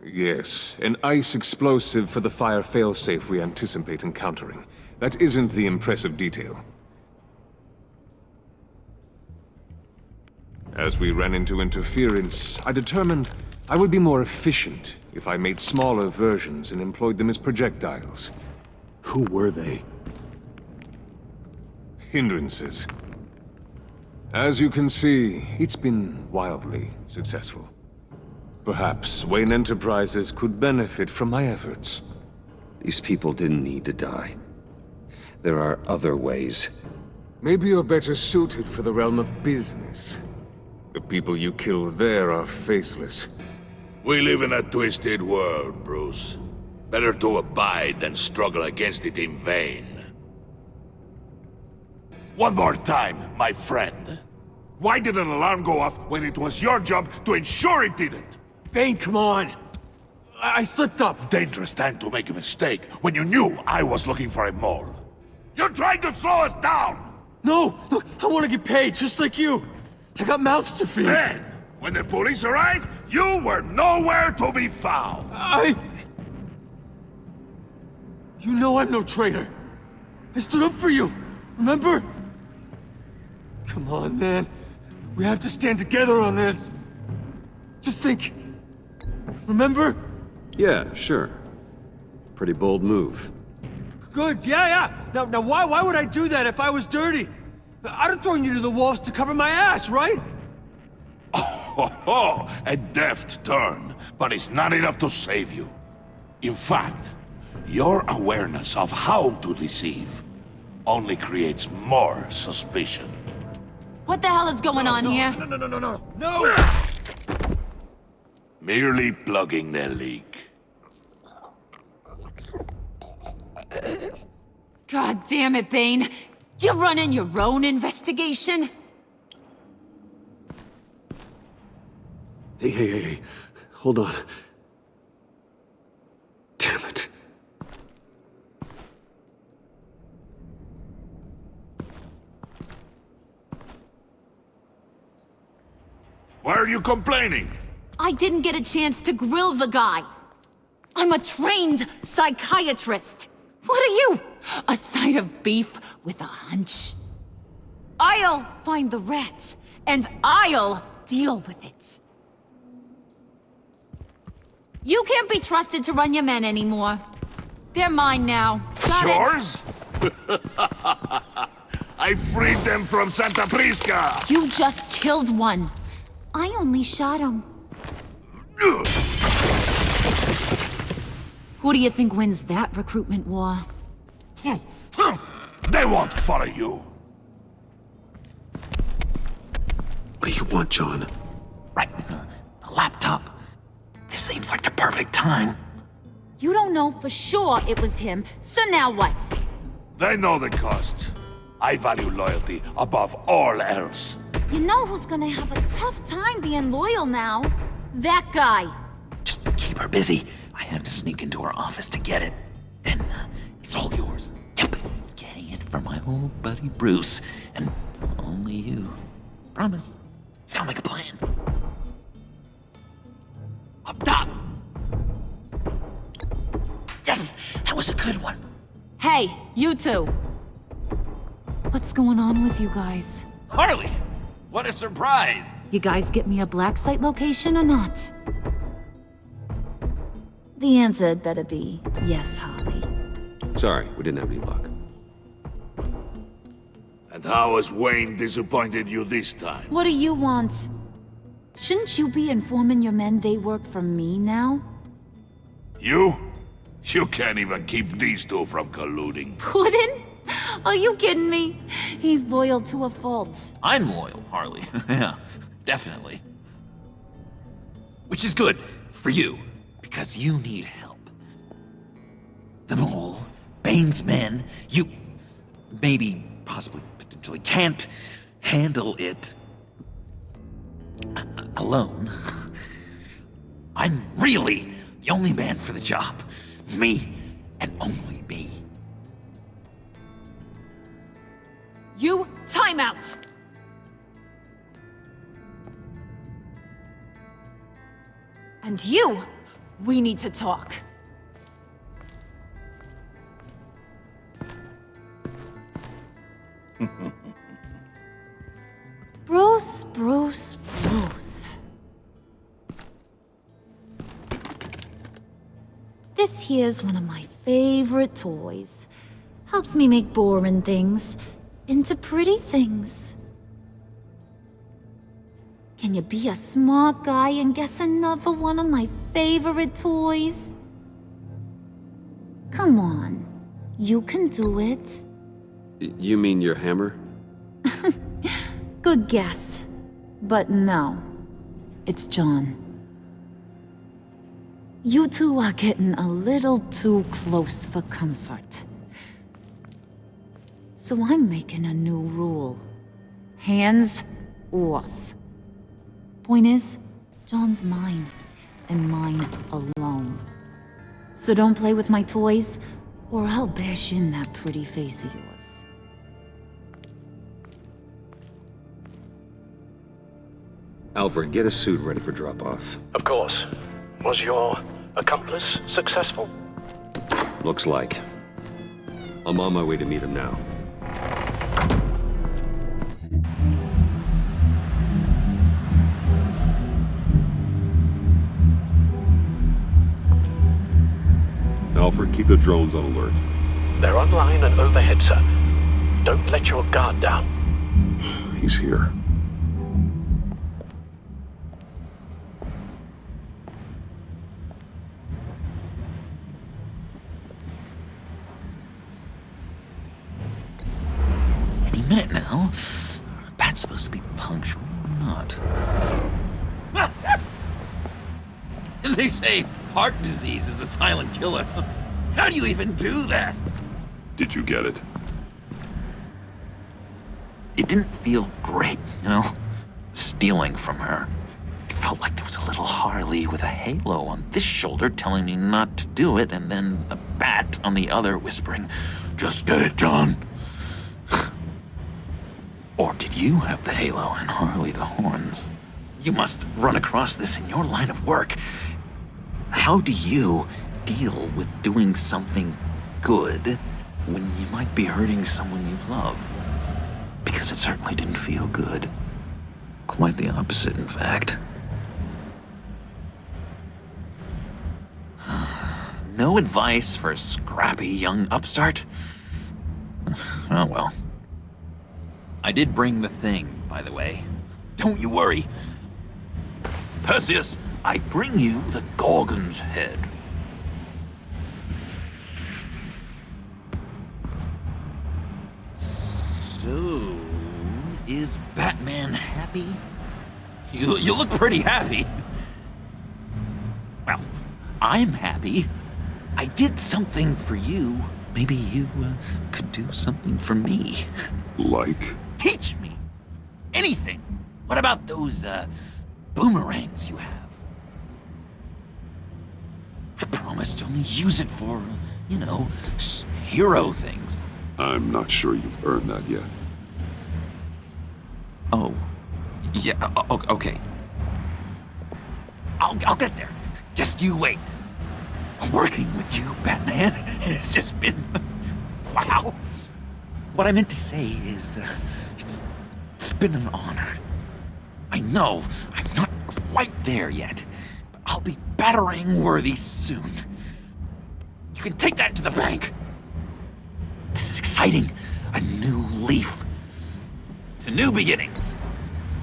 Yes, an ice explosive for the fire failsafe we anticipate encountering. That isn't the impressive detail. As we ran into interference, I determined I would be more efficient if I made smaller versions and employed them as projectiles. Who were they? Hindrances. As you can see, it's been wildly successful. Perhaps Wayne Enterprises could benefit from my efforts. These people didn't need to die. There are other ways. Maybe you're better suited for the realm of business. The people you kill there are faceless. We live in a twisted world, Bruce. Better to abide than struggle against it in vain. One more time, my friend. Why did an alarm go off when it was your job to ensure it didn't? Bane, come on! I slipped up! Dangerous time to make a mistake when you knew I was looking for a mole. You're trying to slow us down! No! Look, I want to get paid, just like you! I got mouths to feed! Then, when the police arrived, you were nowhere to be found! You know I'm no traitor! I stood up for you, remember? Come on, man. We have to stand together on this! Just think... Remember? Yeah, sure. Pretty bold move. Good, yeah. Now why would I do that if I was dirty? I'd have thrown you to the wolves to cover my ass, right? Oh, a deft turn, but it's not enough to save you. In fact, your awareness of how to deceive only creates more suspicion. What the hell is going on here? No! Merely plugging the leak. God damn it, Bane. You running your own investigation? Hey. Hold on. Damn it. Why are you complaining? I didn't get a chance to grill the guy. I'm a trained psychiatrist. What are you? A side of beef with a hunch? I'll find the rat, and I'll deal with it. You can't be trusted to run your men anymore. They're mine now. Got Yours? I freed them from Santa Prisca! You just killed one. I only shot him. Who do you think wins that recruitment war? They won't follow you. What do you want, John? Right, the laptop. This seems like the perfect time. You don't know for sure it was him, so now what? They know the cost. I value loyalty above all else. You know who's gonna have a tough time being loyal now? That guy. Just keep her busy. I have to sneak into her office to get it. Then it's all yours. Yep, getting it from my old buddy Bruce, and only you. Promise. Sound like a plan. Up top! Yes, that was a good one. Hey, you two. What's going on with you guys? Harley! What a surprise! You guys get me a black site location or not? The answer had better be yes, Harley. Sorry, we didn't have any luck. And how has Wayne disappointed you this time? What do you want? Shouldn't you be informing your men they work for me now? You? You can't even keep these two from colluding. Puddin'? Are you kidding me? He's loyal to a fault. I'm loyal, Harley. Yeah, definitely. Which is good for you, because you need help. The mole, Bane's men, you maybe, possibly, potentially can't handle it alone. I'm really the only man for the job. Me and only me. You time out! And you, we need to talk. Bruce. This here's one of my favorite toys. Helps me make boring things into pretty things. Can you be a smart guy and guess another one of my favorite toys? Come on, you can do it. You mean your hammer? Good guess. But no, it's John. You two are getting a little too close for comfort. So I'm making a new rule. Hands off. Point is, John's mine, and mine alone. So don't play with my toys, or I'll bash in that pretty face of yours. Alfred, get a suit ready for drop-off. Of course. Was your accomplice successful? Looks like. I'm on my way to meet him now. Alfred, keep the drones on alert. They're online and overhead, sir. Don't let your guard down. He's here. Any minute now. Bat's supposed to be punctual or not? They say heart disease is a silent killer. How do you even do that? Did you get it? It didn't feel great, you know? Stealing from her. It felt like there was a little Harley with a halo on this shoulder telling me not to do it, and then a bat on the other whispering, "Just get it, John." Or did you have the halo and Harley the horns? You must run across this in your line of work. How do you deal with doing something good when you might be hurting someone you love? Because it certainly didn't feel good. Quite the opposite, in fact. No advice for a scrappy young upstart? Oh well. I did bring the thing, by the way. Don't you worry. Perseus, I bring you the Gorgon's head. So, is Batman happy? You look pretty happy. Well, I'm happy. I did something for you. Maybe you could do something for me. Like? Teach me. Anything. What about those boomerangs you have? I promised to only use it for, you know, hero things. I'm not sure you've earned that yet. Oh. Yeah, okay. I'll get there. Just you wait. Working with you, Batman, it's just been... wow. What I meant to say is, it's been an honor. I know I'm not quite there yet, but I'll be battering worthy soon. You can take that to the bank. This is exciting. A new leaf. To new beginnings.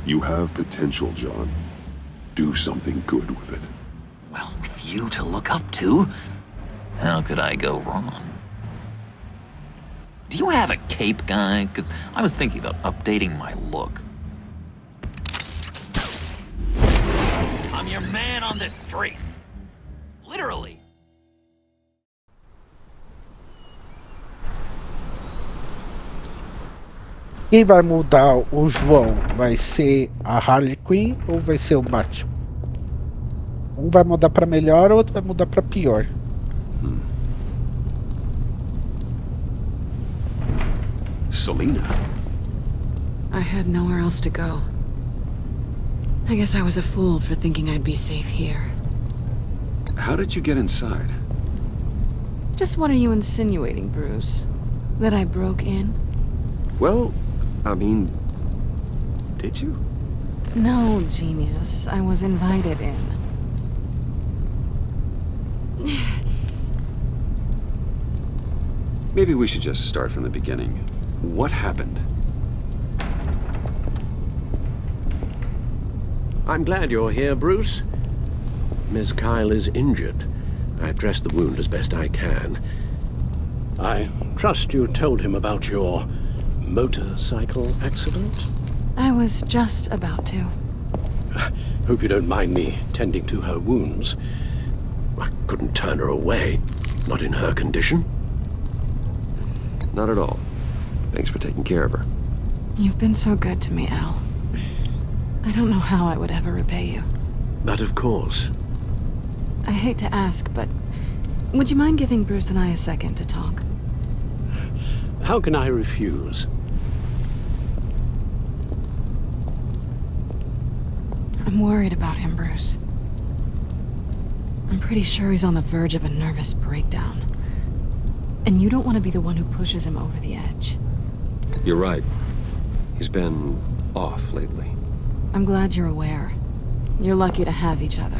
You have potential, John. Do something good with it. Well, with you to look up to, how could I go wrong? Do you have a cape, guy? Because I was thinking about updating my look. I'm your man on this street. Literally. Quem vai mudar o João? Vai ser a Harley Quinn ou vai ser o Batman? Um vai mudar pra melhor, o outro vai mudar pra pior. Selena? I had nowhere else to go. I guess I was a fool for thinking I'd be safe here. How did you get inside? Just what are you insinuating, Bruce? That I broke in? Well, I mean, did you? No, genius. I was invited in. Maybe we should just start from the beginning. What happened? I'm glad you're here, Bruce. Miss Kyle is injured. I've dressed the wound as best I can. I trust you told him about your motorcycle accident? I was just about to. Hope you don't mind me tending to her wounds. I couldn't turn her away, not in her condition. Not at all. Thanks for taking care of her. You've been so good to me, Al. I don't know how I would ever repay you. But of course. I hate to ask, but would you mind giving Bruce and I a second to talk? How can I refuse? I'm worried about him, Bruce. I'm pretty sure he's on the verge of a nervous breakdown. And you don't want to be the one who pushes him over the edge. You're right. He's been off lately. I'm glad you're aware. You're lucky to have each other.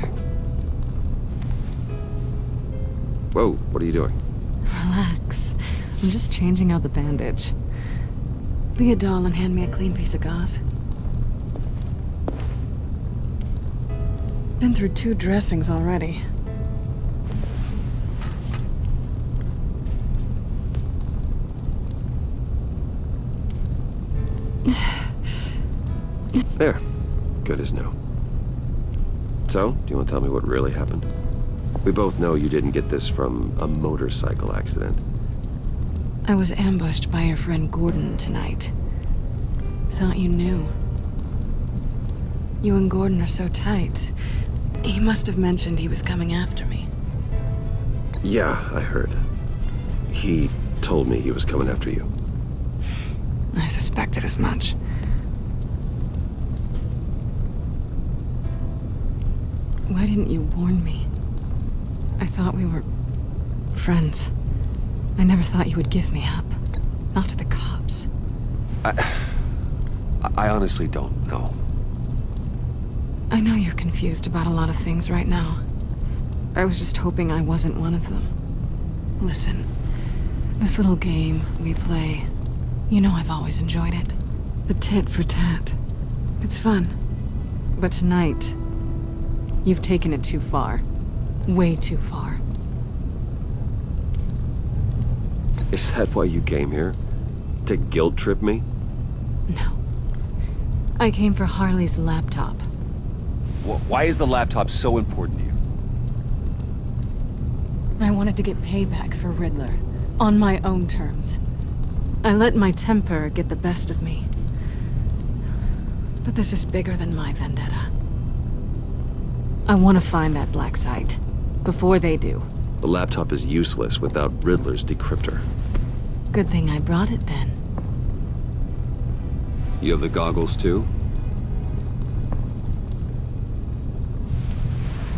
Whoa, what are you doing? Relax. I'm just changing out the bandage. Be a doll and hand me a clean piece of gauze. Been through 2 dressings already. There. Good as new. So, do you want to tell me what really happened? We both know you didn't get this from a motorcycle accident. I was ambushed by your friend Gordon tonight. Thought you knew. You and Gordon are so tight. He must have mentioned he was coming after me. Yeah, I heard. He told me he was coming after you. I suspected as much. Why didn't you warn me? I thought we were friends. I never thought you would give me up. Not to the cops. I honestly don't know. I know you're confused about a lot of things right now. I was just hoping I wasn't one of them. Listen, this little game we play, you know I've always enjoyed it. The tit for tat. It's fun. But tonight, you've taken it too far. Way too far. Is that why you came here? To guilt trip me? No. I came for Harley's laptop. Why is the laptop so important to you? I wanted to get payback for Riddler. On my own terms. I let my temper get the best of me. But this is bigger than my vendetta. I want to find that black site. Before they do. The laptop is useless without Riddler's decryptor. Good thing I brought it then. You have the goggles too?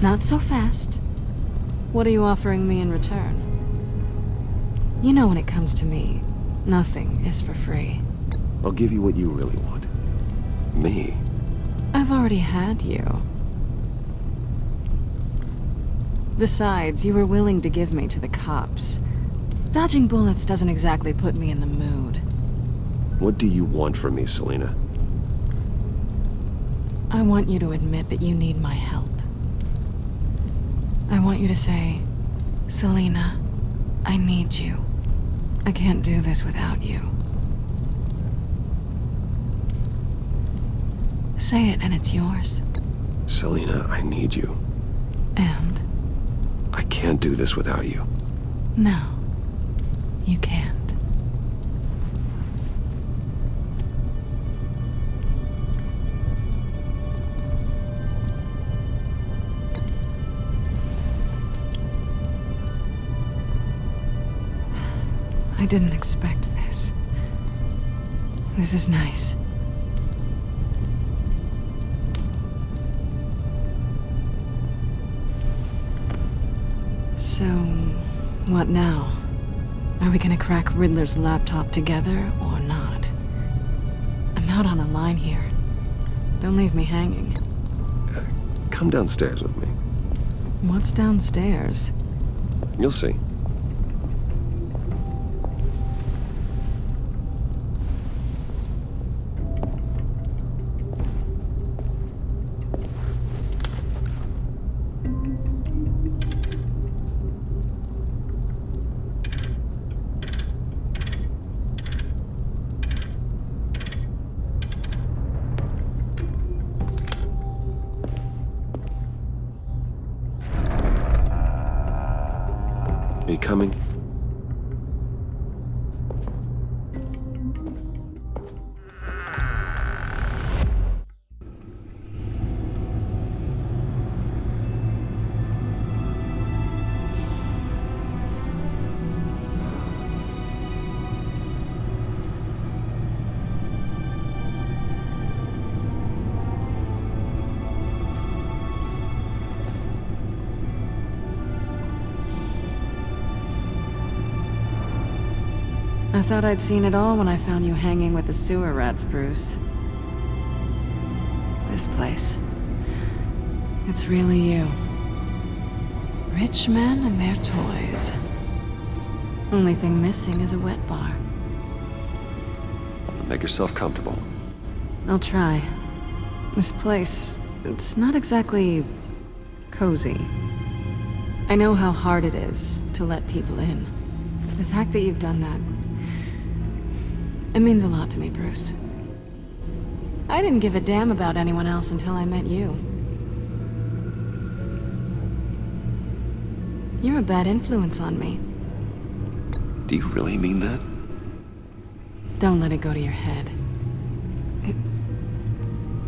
Not so fast. What are you offering me in return? You know when it comes to me, nothing is for free. I'll give you what you really want. Me? I've already had you. Besides, you were willing to give me to the cops. Dodging bullets doesn't exactly put me in the mood. What do you want from me, Selina? I want you to admit that you need my help. I want you to say, Selina, I need you. I can't do this without you. Say it and it's yours. Selina, I need you. And? I can't do this without you. No, you can't. I didn't expect this. This is nice. So, what now? Are we gonna crack Riddler's laptop together or not? I'm out on a line here. Don't leave me hanging. Come downstairs with me. What's downstairs? You'll see. Are you coming? I thought I'd seen it all when I found you hanging with the sewer rats, Bruce. This place. It's really you. Rich men and their toys. Only thing missing is a wet bar. Make yourself comfortable. I'll try. This place, it's not exactly cozy. I know how hard it is to let people in. The fact that you've done that, it means a lot to me, Bruce. I didn't give a damn about anyone else until I met you. You're a bad influence on me. Do you really mean that? Don't let it go to your head.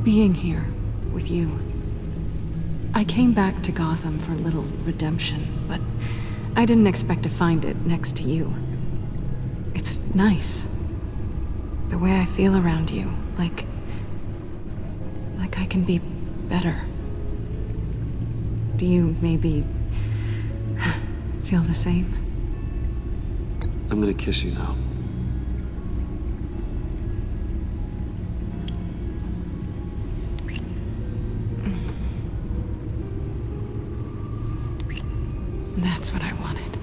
Being here, with you. I came back to Gotham for a little redemption, but I didn't expect to find it next to you. It's nice. The way I feel around you, like I can be better. Do you maybe feel the same? I'm gonna kiss you now. That's what I wanted.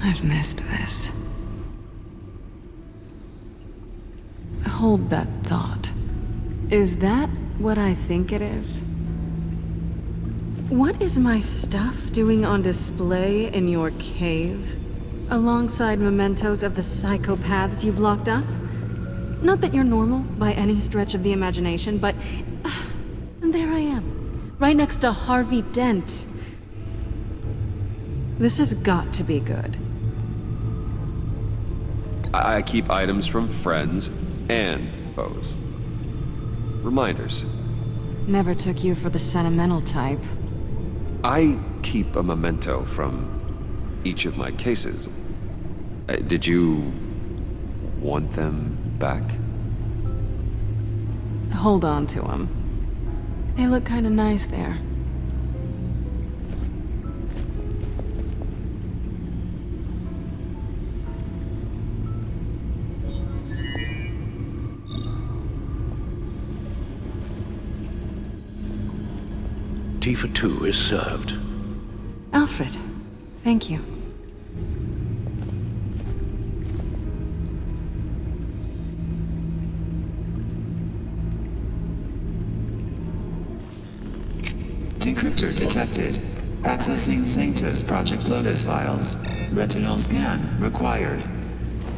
I've missed this. Hold that thought. Is that what I think it is? What is my stuff doing on display in your cave? Alongside mementos of the psychopaths you've locked up? Not that you're normal by any stretch of the imagination, but there I am, right next to Harvey Dent. This has got to be good. I keep items from friends and foes. Reminders. Never took you for the sentimental type. I keep a memento from each of my cases. Did you want them back? Hold on to them. They look kind of nice there. Tea for two is served. Alfred, thank you. Decryptor detected. Accessing Sanctus Project Lotus files. Retinal scan required.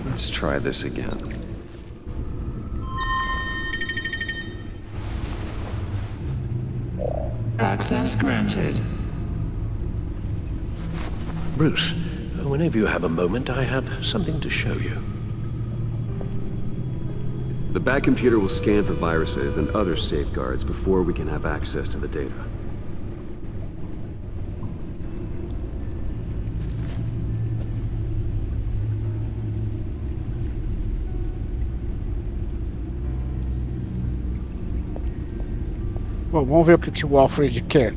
Let's try this again. Access granted. Bruce, whenever you have a moment, I have something to show you. The back computer will scan for viruses and other safeguards before we can have access to the data. Bom, vamos ver o que o Alfred quer.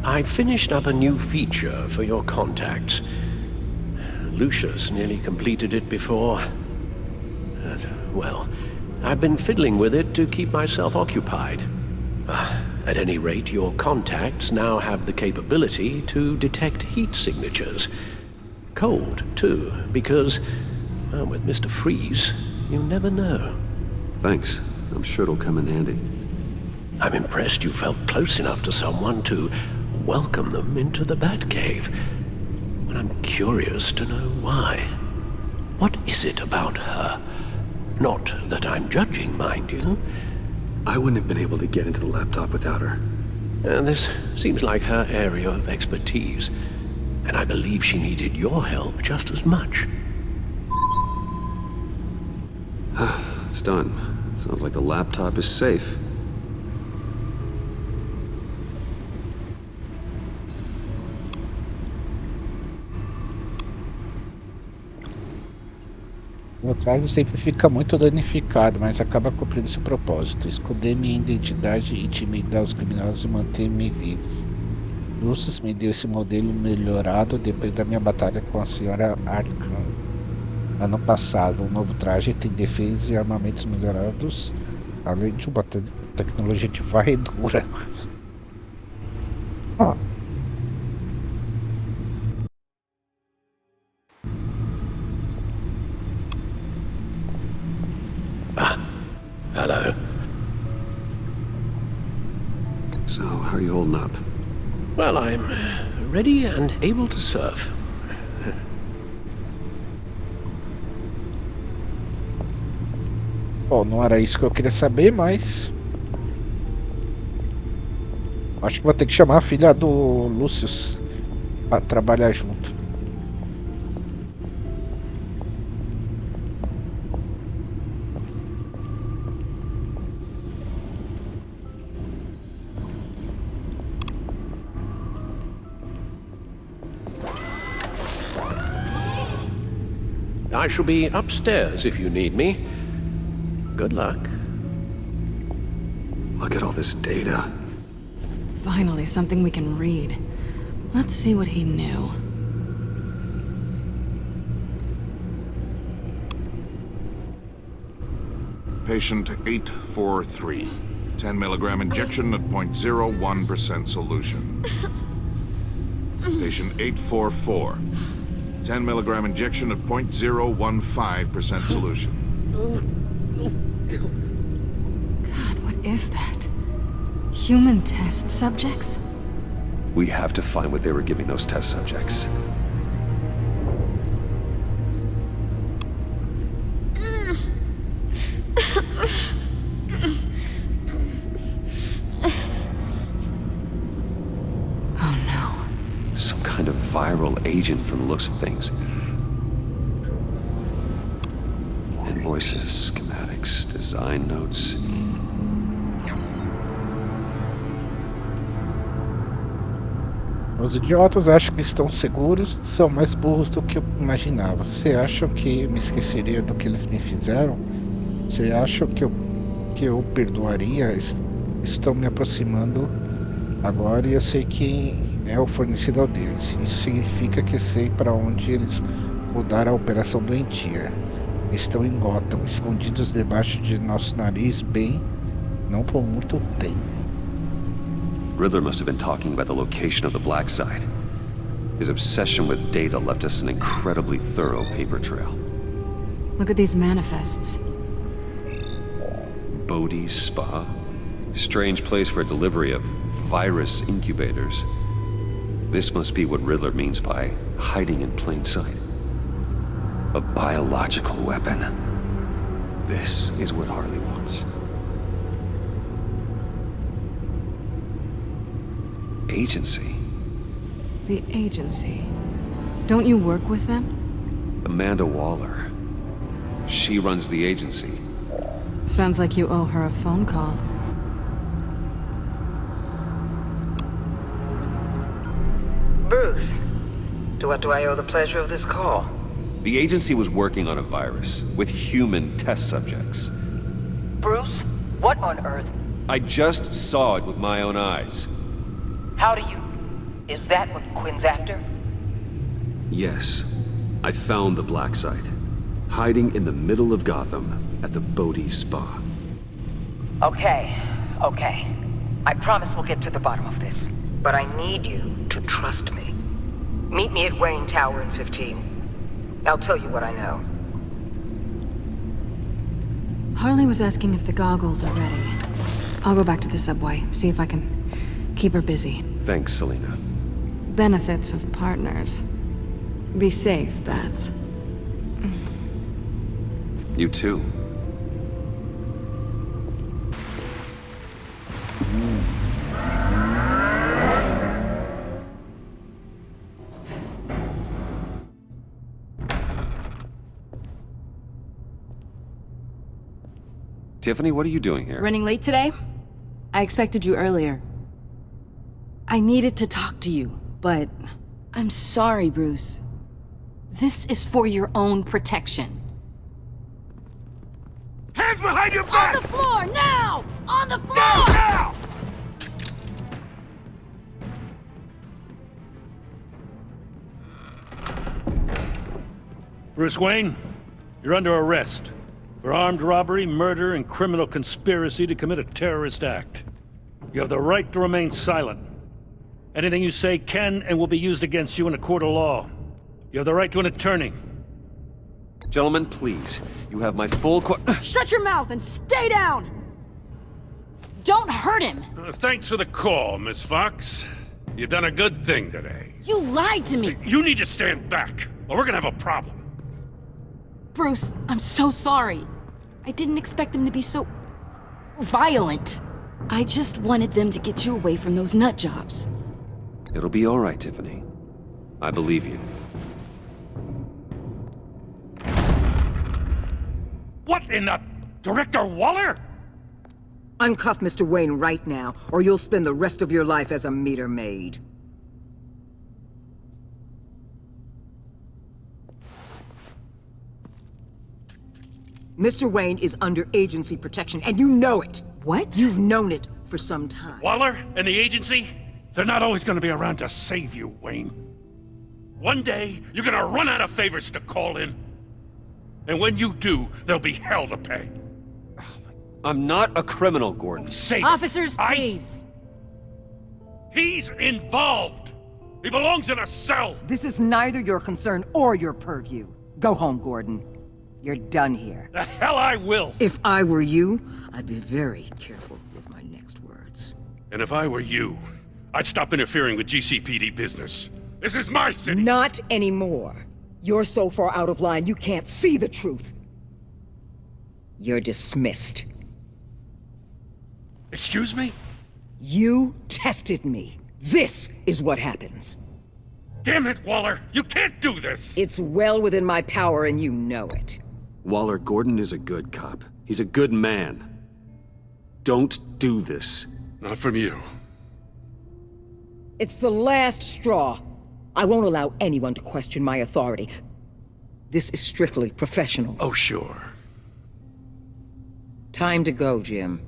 I finished up a new feature for your contacts. Lucius nearly completed it before. Well, I've been fiddling with it to keep myself occupied. At any rate, your contacts now have the capability to detect heat signatures. Cold, too, because, with Mr. Freeze, you never know. Thanks. I'm sure it'll come in handy. I'm impressed you felt close enough to someone to welcome them into the Batcave. But I'm curious to know why. What is it about her? Not that I'm judging, mind you. I wouldn't have been able to get into the laptop without her. This seems like her area of expertise, and I believe she needed your help just as much. It's done. Sounds like the laptop is safe. O traje sempre fica muito danificado, mas acaba cumprindo seu propósito: esconder minha identidade, intimidar os criminosos e manter-me vivo. Lucius me deu esse modelo melhorado depois da minha batalha com a Senhora Arkham. Ano passado, o novo traje tem defesas e armamentos melhorados, além de uma tecnologia de varredura. Hello. So, how are you holding up? Well, I'm ready and able to serve. Bom, não era isso que eu queria saber, mas... acho que vou ter que chamar a filha do Lucius pra trabalhar junto. I shall be upstairs if you need me. Good luck. Look at all this data. Finally, something we can read. Let's see what he knew. Patient 843. 10 milligram injection at 0.01% solution. Patient 844. 10 milligram injection at 0.015% solution. God, what is that? Human test subjects? We have to find what they were giving those test subjects. Oh no. Some kind of viral agent from the looks of things. Invoices, schematics, design notes. Os idiotas acham que estão seguros, são mais burros do que eu imaginava. Você acha que eu me esqueceria do que eles me fizeram? Você acha que eu perdoaria? Estou me aproximando agora e eu sei quem é o fornecedor deles. Isso significa que sei para onde eles mudaram a operação doentia. Estão em Gotham, escondidos debaixo de nosso nariz, bem, não por muito tempo. Riddler must have been talking about the location of the Black Site. His obsession with data left us an incredibly thorough paper trail. Look at these manifests. Bodhi's Spa? Strange place for a delivery of virus incubators. This must be what Riddler means by hiding in plain sight. A biological weapon. This is what Harley wants. Agency. The agency. Don't you work with them? Amanda Waller. She runs the agency. Sounds like you owe her a phone call. Bruce, to what do I owe the pleasure of this call? The agency was working on a virus with human test subjects. Bruce, what on earth? I just saw it with my own eyes. How do you... Is that what Quinn's after? Yes. I found the Black Site. Hiding in the middle of Gotham at the Bodhi's Spa. Okay. I promise we'll get to the bottom of this. But I need you to trust me. Meet me at Wayne Tower in 15. I'll tell you what I know. Harley was asking if the goggles are ready. I'll go back to the subway, see if I can keep her busy. Thanks, Selena. Benefits of partners. Be safe, Bats. You too. Tiffany, what are you doing here? Running late today? I expected you earlier. I needed to talk to you, but I'm sorry, Bruce. This is for your own protection. Hands behind your back! On the floor, now! On the floor! Down now! Bruce Wayne, you're under arrest for armed robbery, murder, and criminal conspiracy to commit a terrorist act. You have the right to remain silent. Anything you say can and will be used against you in a court of law. You have the right to an attorney. Gentlemen, please. You have my full Shut your mouth and stay down! Don't hurt him! Thanks for the call, Miss Fox. You've done a good thing today. You lied to me! You need to stand back, or we're gonna have a problem. Bruce, I'm so sorry. I didn't expect them to be so violent. I just wanted them to get you away from those nut jobs. It'll be all right, Tiffany. I believe you. What in the... Director Waller? Uncuff Mr. Wayne right now, or you'll spend the rest of your life as a meter maid. Mr. Wayne is under agency protection, and you know it. What? You've known it for some time. Waller and the agency? They're not always gonna be around to save you, Wayne. One day, you're gonna run out of favors to call in. And when you do, there'll be hell to pay. I'm not a criminal, Gordon. Say Officers, please. He's involved. He belongs in a cell. This is neither your concern or your purview. Go home, Gordon. You're done here. The hell I will. If I were you, I'd be very careful with my next words. And if I were you, I'd stop interfering with GCPD business. This is my city. Not anymore. You're so far out of line, you can't see the truth. You're dismissed. Excuse me? You tested me. This is what happens. Damn it, Waller! You can't do this! It's well within my power and you know it. Waller, Gordon is a good cop. He's a good man. Don't do this. Not from you. It's the last straw. I won't allow anyone to question my authority. This is strictly professional. Oh, sure. Time to go, Jim.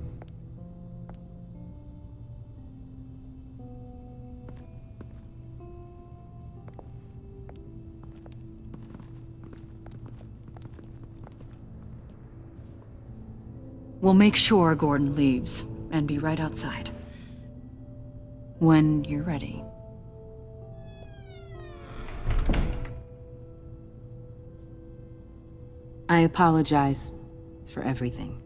We'll make sure Gordon leaves, and be right outside. When you're ready. I apologize for everything.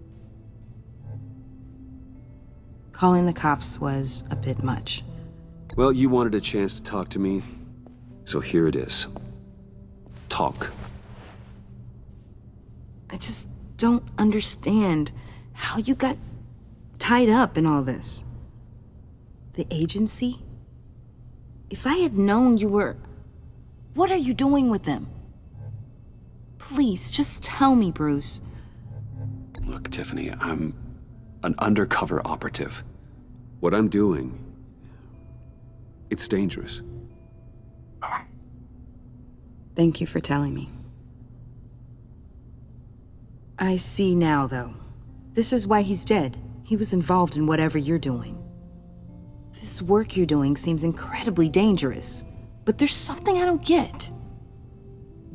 Calling the cops was a bit much. Well, you wanted a chance to talk to me, so here it is. Talk. I just don't understand how you got tied up in all this. The agency? If I had known you were... What are you doing with them? Please, just tell me, Bruce. Look, Tiffany, I'm an undercover operative. What I'm doing, it's dangerous. Thank you for telling me. I see now, though. This is why he's dead. He was involved in whatever you're doing. This work you're doing seems incredibly dangerous. But there's something I don't get.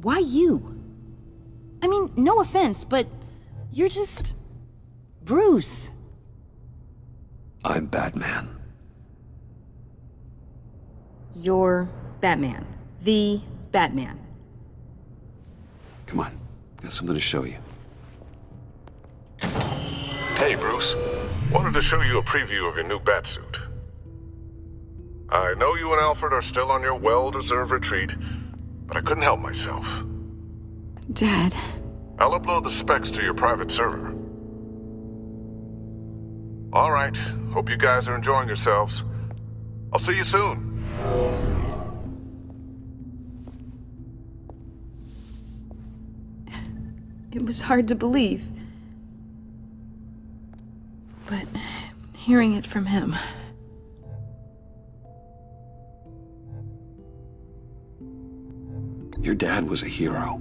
Why you? I mean, no offense, but you're just... Bruce. I'm Batman. You're Batman. The Batman. Come on, got something to show you. Hey, Bruce. Wanted to show you a preview of your new Batsuit. I know you and Alfred are still on your well-deserved retreat, but I couldn't help myself. Dad. I'll upload the specs to your private server. All right. Hope you guys are enjoying yourselves. I'll see you soon. It was hard to believe. But hearing it from him... Your dad was a hero.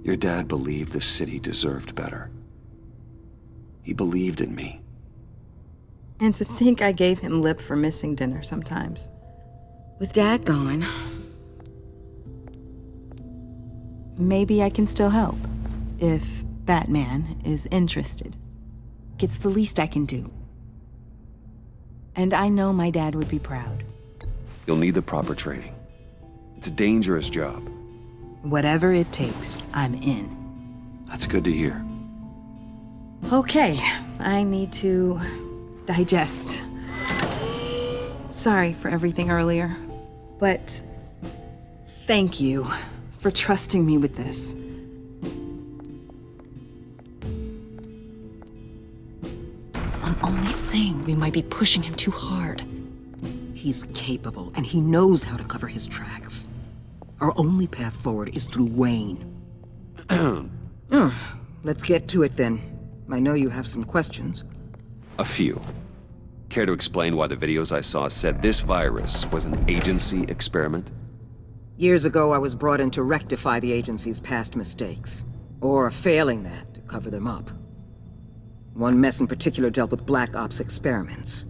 Your dad believed the city deserved better. He believed in me. And to think I gave him lip for missing dinner sometimes. With Dad gone... Maybe I can still help. If Batman is interested. It's the least I can do. And I know my dad would be proud. You'll need the proper training. It's a dangerous job. Whatever it takes, I'm in. That's good to hear. Okay, I need to digest. Sorry for everything earlier, but thank you for trusting me with this. we might be pushing him too hard. He's capable, and he knows how to cover his tracks. Our only path forward is through Wayne. Let's get to it then. I know you have some questions. A few. Care to explain why the videos I saw said this virus was an agency experiment? Years ago, I was brought in to rectify the agency's past mistakes. Or, failing that, to cover them up. One mess in particular dealt with Black Ops experiments.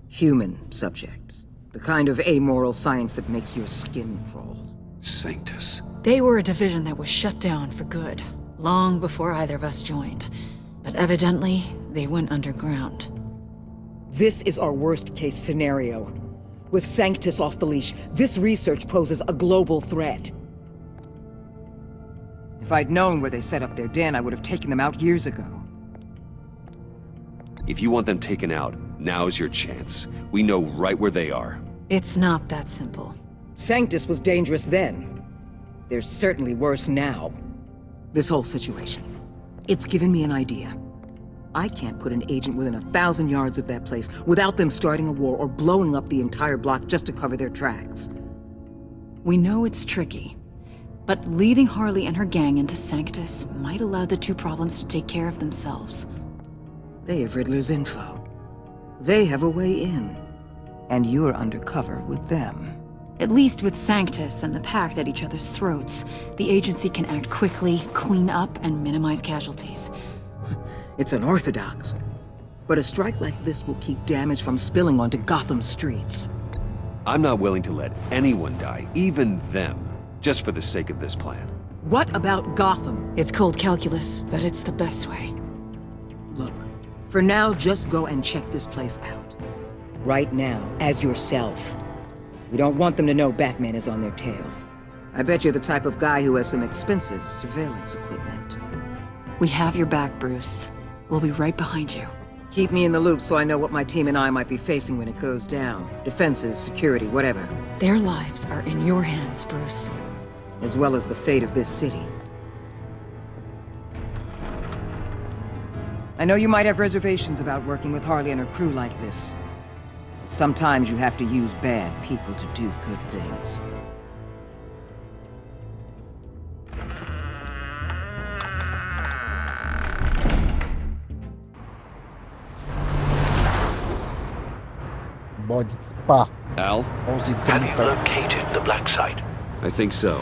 Human subjects. The kind of amoral science that makes your skin crawl. Sanctus. They were a division that was shut down for good, long before either of us joined. But evidently, they went underground. This is our worst-case scenario. With Sanctus off the leash, this research poses a global threat. If I'd known where they set up their den, I would have taken them out years ago. If you want them taken out, now's your chance. We know right where they are. It's not that simple. Sanctus was dangerous then. They're certainly worse now. This whole situation, it's given me an idea. I can't put an agent within 1,000 yards of that place without them starting a war or blowing up the entire block just to cover their tracks. We know it's tricky, but leading Harley and her gang into Sanctus might allow the two problems to take care of themselves. They have Riddler's info. They have a way in. And you're undercover with them. At least with Sanctus and the Pact at each other's throats, the agency can act quickly, clean up, and minimize casualties. It's unorthodox. But a strike like this will keep damage from spilling onto Gotham streets. I'm not willing to let anyone die, even them, just for the sake of this plan. What about Gotham? It's cold calculus, but it's the best way. Look, for now, just go and check this place out. Right now, as yourself. We don't want them to know Batman is on their tail. I bet you're the type of guy who has some expensive surveillance equipment. We have your back, Bruce. We'll be right behind you. Keep me in the loop so I know what my team and I might be facing when it goes down. Defenses, security, whatever. Their lives are in your hands, Bruce. As well as the fate of this city. I know you might have reservations about working with Harley and her crew like this. Sometimes you have to use bad people to do good things. Bode Spa. Al? Have you located the black site? I think so.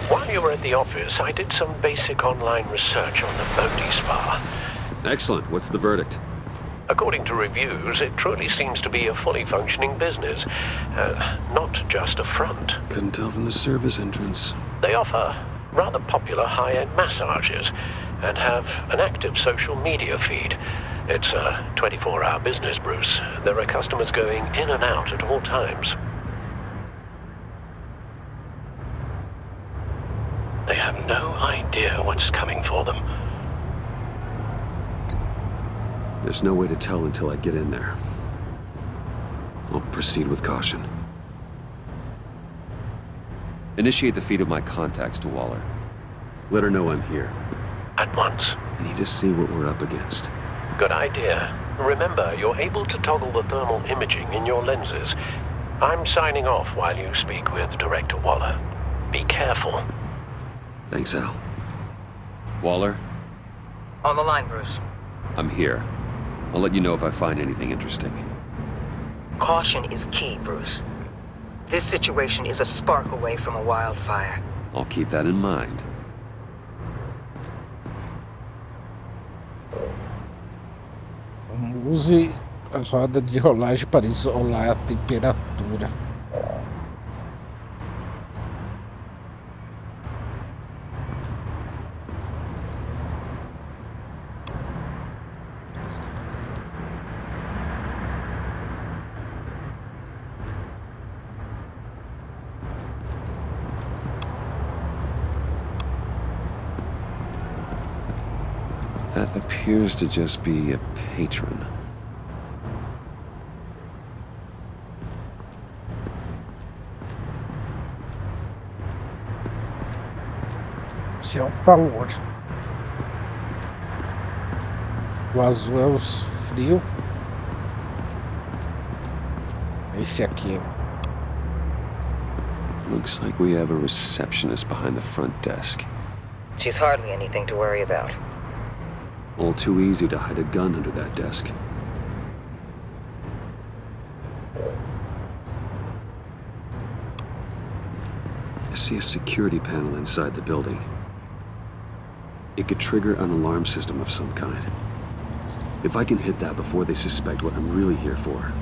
While you were at the office, I did some basic online research on the Bodhi Spa. Excellent. What's the verdict? According to reviews, it truly seems to be a fully functioning business, not just a front. Couldn't tell from the service entrance. They offer rather popular high-end massages and have an active social media feed. It's a 24-hour business, Bruce. There are customers going in and out at all times. They have no idea what's coming for them. There's no way to tell until I get in there. I'll proceed with caution. Initiate the feed of my contacts to Waller. Let her know I'm here. At once. I need to see what we're up against. Good idea. Remember, you're able to toggle the thermal imaging in your lenses. I'm signing off while you speak with Director Waller. Be careful. Thanks, Al. Waller? On the line, Bruce. I'm here. I'll let you know if I find anything interesting. Caution is key, Bruce. This situation is a spark away from a wildfire. I'll keep that in mind. Use a roda de rolagem para isolar a temperatura. That appears to just be a patron. Esse é o calor. O azul é o frio. Esse aqui. Looks like we have a receptionist behind the front desk. She's hardly anything to worry about. All too easy to hide a gun under that desk. I see a security panel inside the building. It could trigger an alarm system of some kind. If I can hit that before they suspect what I'm really here for.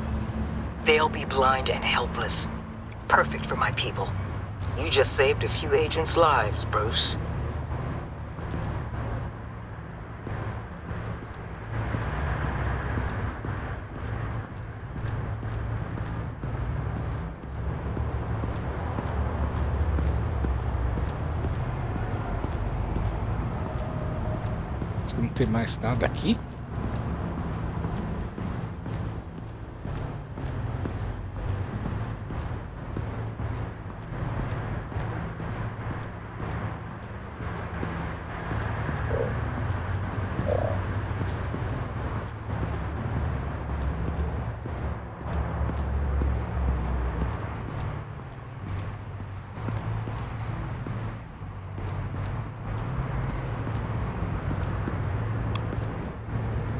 They'll be blind and helpless. Perfect for my people. You just saved a few agents' lives, Bruce. Não tem mais nada aqui?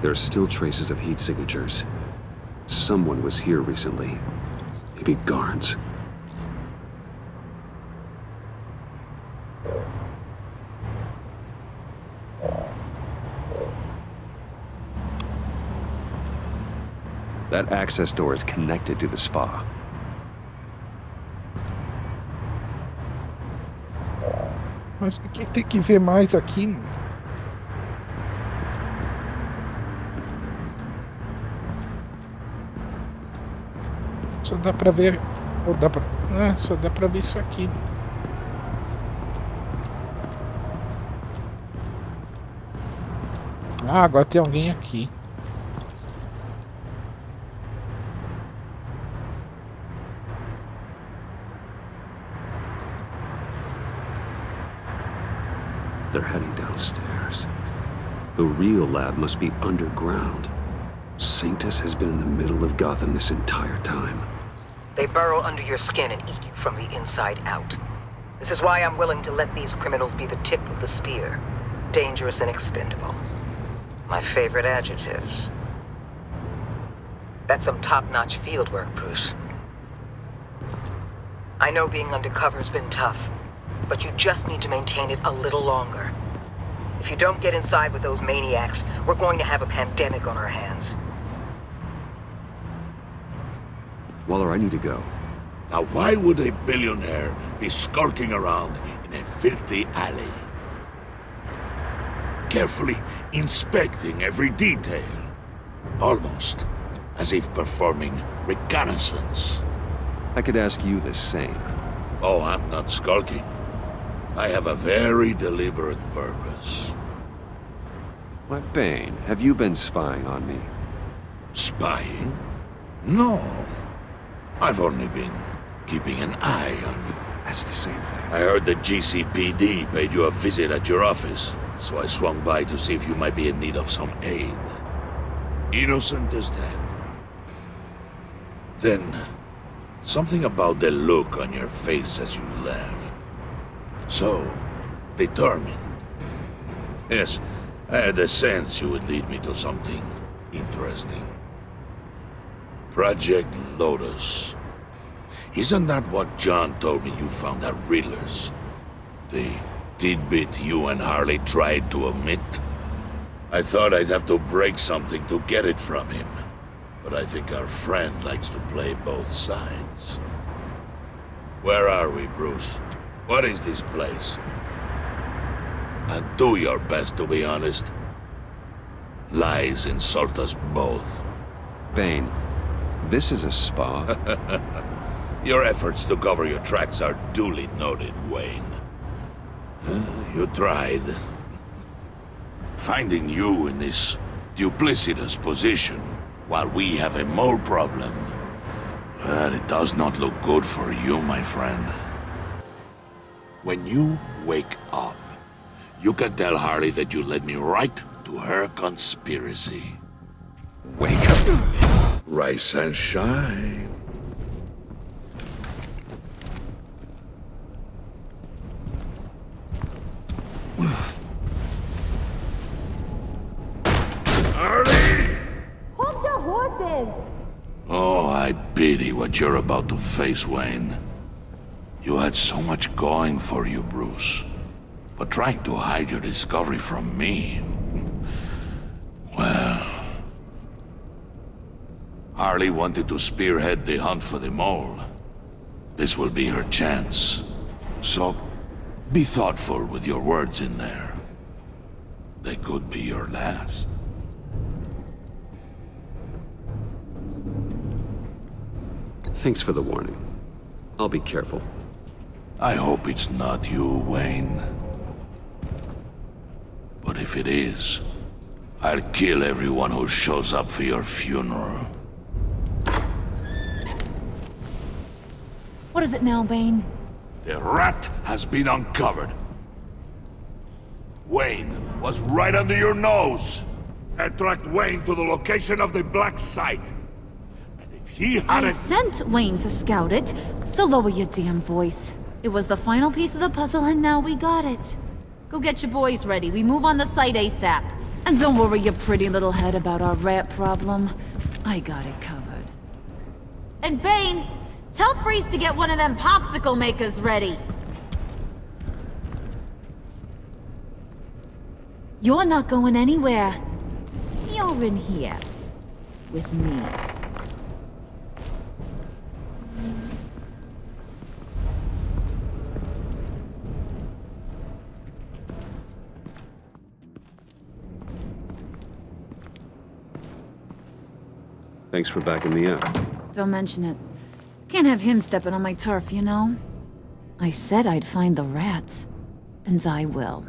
There are still traces of heat signatures. Someone was here recently. Maybe guards. That access door is connected to the spa. Mas o que tem que ver mais aqui? Só dá pra ver. Ou dá pra. Só dá pra ver isso aqui. Ah, agora tem alguém aqui. They're heading downstairs. The real lab must be underground. Sanctus has been in the middle of Gotham this entire time. They burrow under your skin and eat you from the inside out. This is why I'm willing to let these criminals be the tip of the spear. Dangerous and expendable. My favorite adjectives. That's some top-notch field work, Bruce. I know being undercover's been tough, but you just need to maintain it a little longer. If you don't get inside with those maniacs, we're going to have a pandemic on our hands. Waller, I need to go. Now why would a billionaire be skulking around in a filthy alley? Carefully inspecting every detail. Almost as if performing reconnaissance. I could ask you the same. Oh, I'm not skulking. I have a very deliberate purpose. Why, Bane, have you been spying on me? Spying? No. I've only been keeping an eye on you. That's the same thing. I heard the GCPD paid you a visit at your office, so I swung by to see if you might be in need of some aid. Innocent as that. Then, something about the look on your face as you left. So, determined. Yes, I had a sense you would lead me to something interesting. Project Lotus. Isn't that what John told me you found at Riddler's? The tidbit you and Harley tried to omit? I thought I'd have to break something to get it from him. But I think our friend likes to play both sides. Where are we, Bruce? What is this place? And do your best to be honest. Lies insult us both. Bane, this is a spa. Your efforts to cover your tracks are duly noted, Wayne. You tried. Finding you in this duplicitous position while we have a mole problem. Well, it does not look good for you, my friend. When you wake up, you can tell Harley that you led me right to her conspiracy. Wake up. Rise and shine. Hold your horses! Oh, I pity what you're about to face, Wayne. You had so much going for you, Bruce. But trying to hide your discovery from me... Well... Harley wanted to spearhead the hunt for the mole. This will be her chance. So, be thoughtful with your words in there. They could be your last. Thanks for the warning. I'll be careful. I hope it's not you, Wayne. But if it is, I'll kill everyone who shows up for your funeral. What is it now, Bane? The rat has been uncovered. Wayne was right under your nose. I tracked Wayne to the location of the black site. And if he I hadn't... sent Wayne to scout it, so lower your damn voice. It was the final piece of the puzzle and now we got it. Go get your boys ready. We move on the site ASAP. And don't worry your pretty little head about our rat problem. I got it covered. And Bane, tell Freeze to get one of them popsicle makers ready. You're not going anywhere. You're in here. With me. Thanks for backing me up. Don't mention it. Can't have him stepping on my turf, you know? I said I'd find the rats. And I will.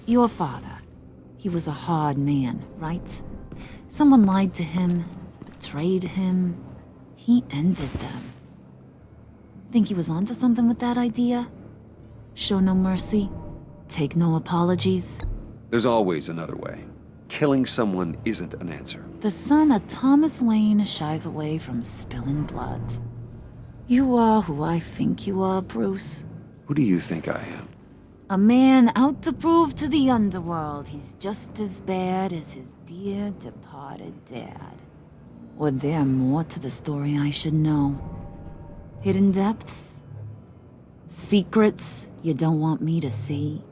Your father. He was a hard man, right? Someone lied to him, betrayed him. He ended them. Think he was onto something with that idea? Show no mercy? Take no apologies? There's always another way. Killing someone isn't an answer. The son of Thomas Wayne shies away from spilling blood. You are who I think you are, Bruce. Who do you think I am? A man out to prove to the underworld he's just as bad as his dear departed dad. Or there more to the story I should know? Hidden depths? Secrets you don't want me to see?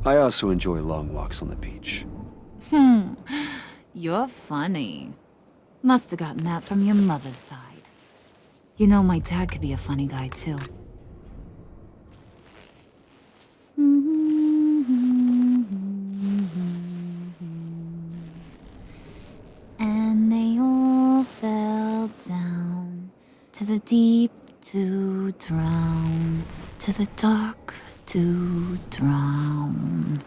I also enjoy long walks on the beach. You're funny. Must have gotten that from your mother's side. You know, my dad could be a funny guy, too. And they all fell down to the deep to drown, to the dark to drown.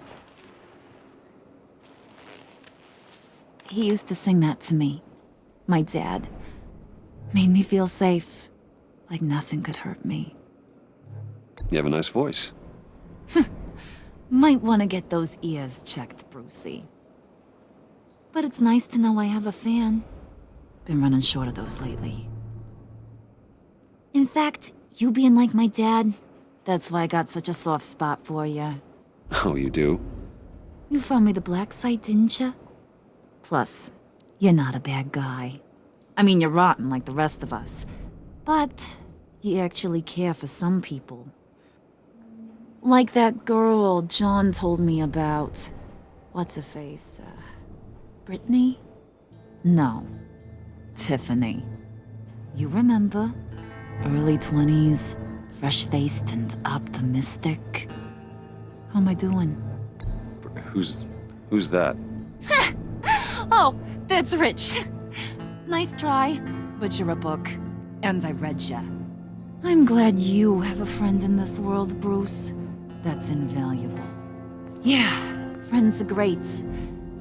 He used to sing that to me. My dad. Made me feel safe. Like nothing could hurt me. You have a nice voice. Might want to get those ears checked, Brucey. But it's nice to know I have a fan. Been running short of those lately. In fact, you being like my dad, that's why I got such a soft spot for you. Oh, you do? You found me the black site, didn't you? Plus, you're not a bad guy. I mean, you're rotten like the rest of us. But you actually care for some people. Like that girl John told me about. What's her face? Brittany? No. Tiffany. You remember? Early 20s, fresh-faced and optimistic. How am I doing? Who's that? Oh, that's Rich. Nice try, but you're a book, and I read ya. I'm glad you have a friend in this world, Bruce. That's invaluable. Yeah, friends are great,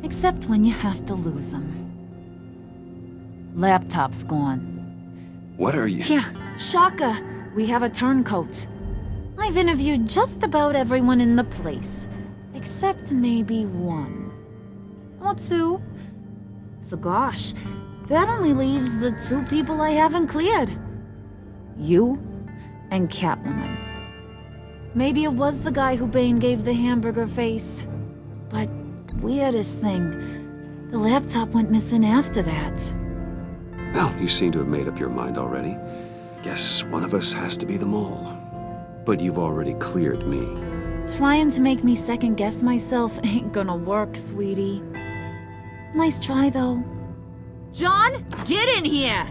except when you have to lose them. Laptop's gone. What are you? Yeah, shocker. We have a turncoat. I've interviewed just about everyone in the place, except maybe one. Or two. So gosh, that only leaves the two people I haven't cleared. You and Catwoman. Maybe it was the guy who Bane gave the hamburger face. But weirdest thing, the laptop went missing after that. Well, you seem to have made up your mind already. Guess one of us has to be the mole. But you've already cleared me. Trying to make me second-guess myself ain't gonna work, sweetie. Nice try, though. John, get in here!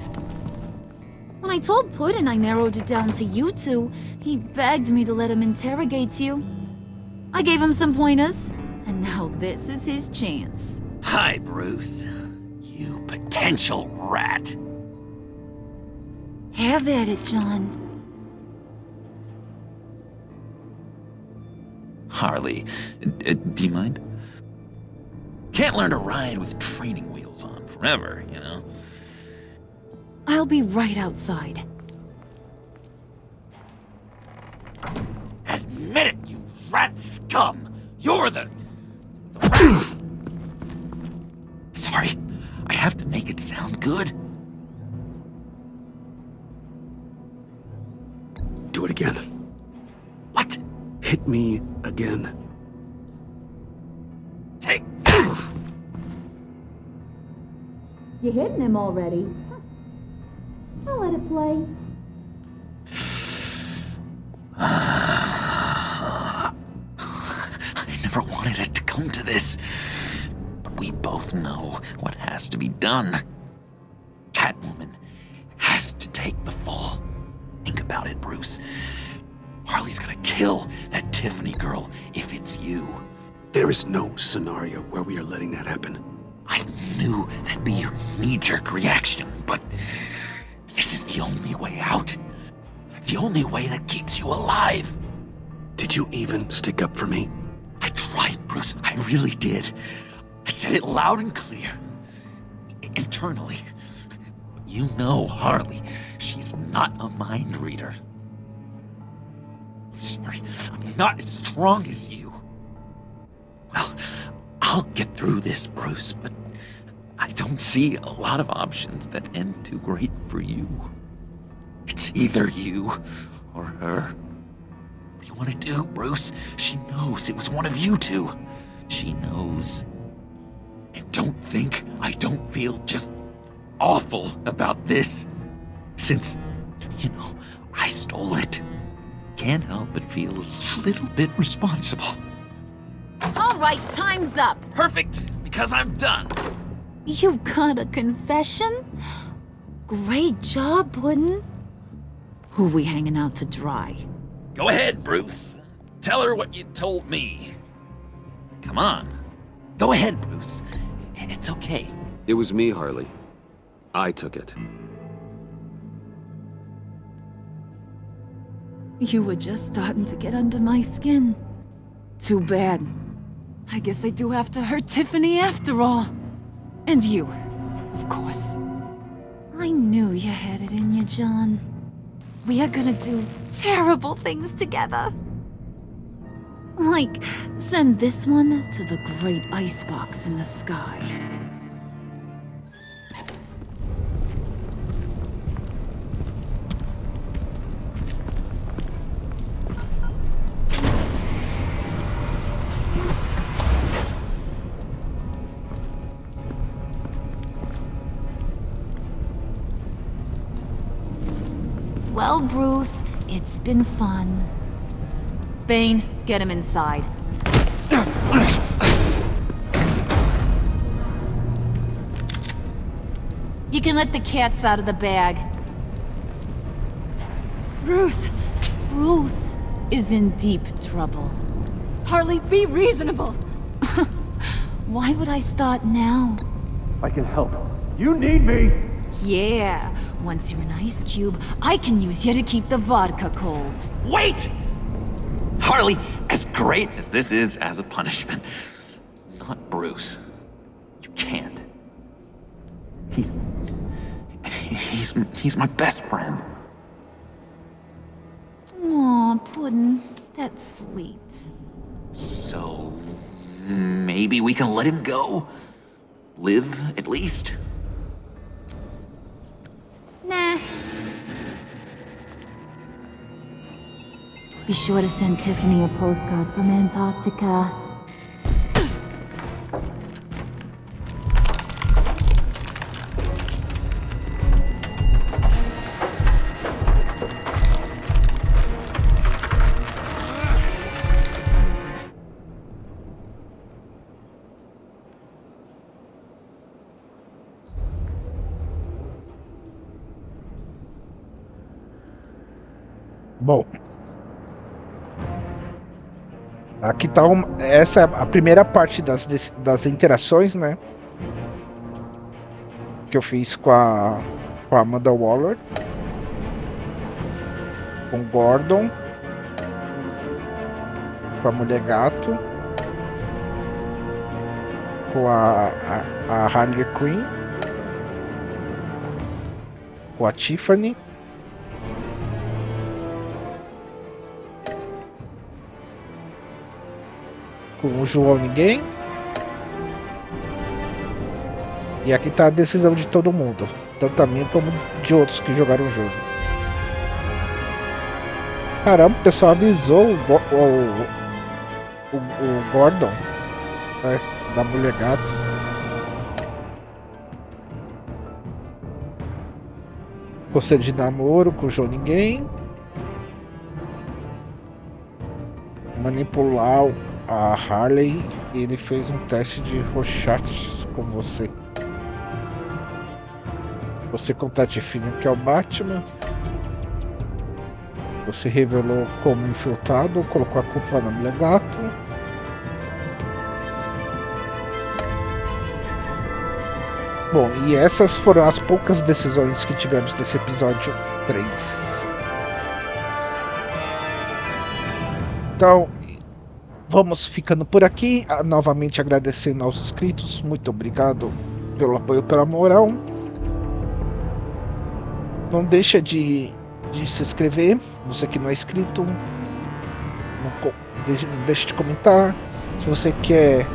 When I told Puddin' I narrowed it down to you two, he begged me to let him interrogate you. I gave him some pointers, and now this is his chance. Hi, Bruce. You potential rat. Have at it, John. Harley, do you mind? Can't learn to ride with training wheels on forever, you know? I'll be right outside. Admit it, you rat scum! You're the rat! Sorry, I have to make it sound good. Do it again. What? Hit me again. Take that! You hitting him already? I'll let it play. I never wanted it to come to this, but we both know what has to be done. Catwoman has to take the fall. Think about it, Bruce. Harley's gonna kill that Tiffany girl if it's you. There is no scenario where we are letting that happen. I knew that'd be your knee-jerk reaction, but this is the only way out. The only way that keeps you alive. Did you even stick up for me? I tried, Bruce. I really did. I said it loud and clear. Internally. You know Harley. She's not a mind reader. I'm sorry. I'm not as strong as you. Well, I'll get through this, Bruce, but I don't see a lot of options that end too great for you. It's either you or her. What do you want to do, Bruce? She knows it was one of you two. She knows. And don't think I don't feel just awful about this. Since, you know, I stole it. Can't help but feel a little bit responsible. All right, time's up. Perfect, because I'm done. You got a confession? Great job, Puddin'. Who we hanging out to dry? Go ahead, Bruce. Tell her what you told me. Come on. Go ahead, Bruce. It's okay. It was me, Harley. I took it. You were just starting to get under my skin. Too bad. I guess I do have to hurt Tiffany after all. And you, of course. I knew you had it in you, John. We are gonna do terrible things together. Like, send this one to the great icebox in the sky. Well, Bruce, it's been fun. Bane, get him inside. You can let the cats out of the bag. Bruce! Bruce is in deep trouble. Harley, be reasonable! Why would I start now? I can help. You need me! Yeah, once you're an ice cube, I can use you to keep the vodka cold. Wait! Harley, as great as this is as a punishment, not Bruce. You can't. He's my best friend. Aw, Puddin', that's sweet. So, maybe we can let him go? Live, at least? Nah. Be sure to send Tiffany a postcard from Antarctica. Bom, aqui tá essa é a primeira parte das interações, né? Que eu fiz com a Amanda Waller, com o Gordon, com a Mulher Gato, com a Harley Quinn, com a Tiffany, com o João Ninguém. E aqui tá a decisão de todo mundo, tanto a minha como de outros que jogaram o jogo. Caramba, o pessoal avisou o Gordon, né, da Mulher Gato. Conselho de namoro com o João Ninguém. Manipular a Harley, ele fez um teste de Rorschach com você. Você contate definindo que é o Batman. Você revelou como infiltrado, colocou a culpa na Mulher Gato. Bom, e essas foram as poucas decisões que tivemos nesse episódio 3. Então, vamos ficando por aqui, novamente agradecendo aos inscritos, muito obrigado pelo apoio, pela moral. Não deixa de se inscrever, você que não é inscrito, não deixe de comentar. Se você quer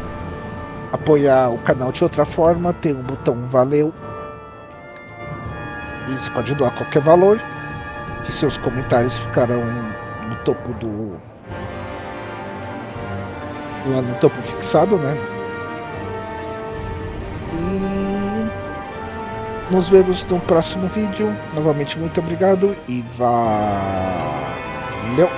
apoiar o canal de outra forma, tem um botão valeu, e você pode doar qualquer valor, que seus comentários ficarão no topo lá no topo fixado, né? E nos vemos no próximo vídeo. Novamente, muito obrigado e valeu!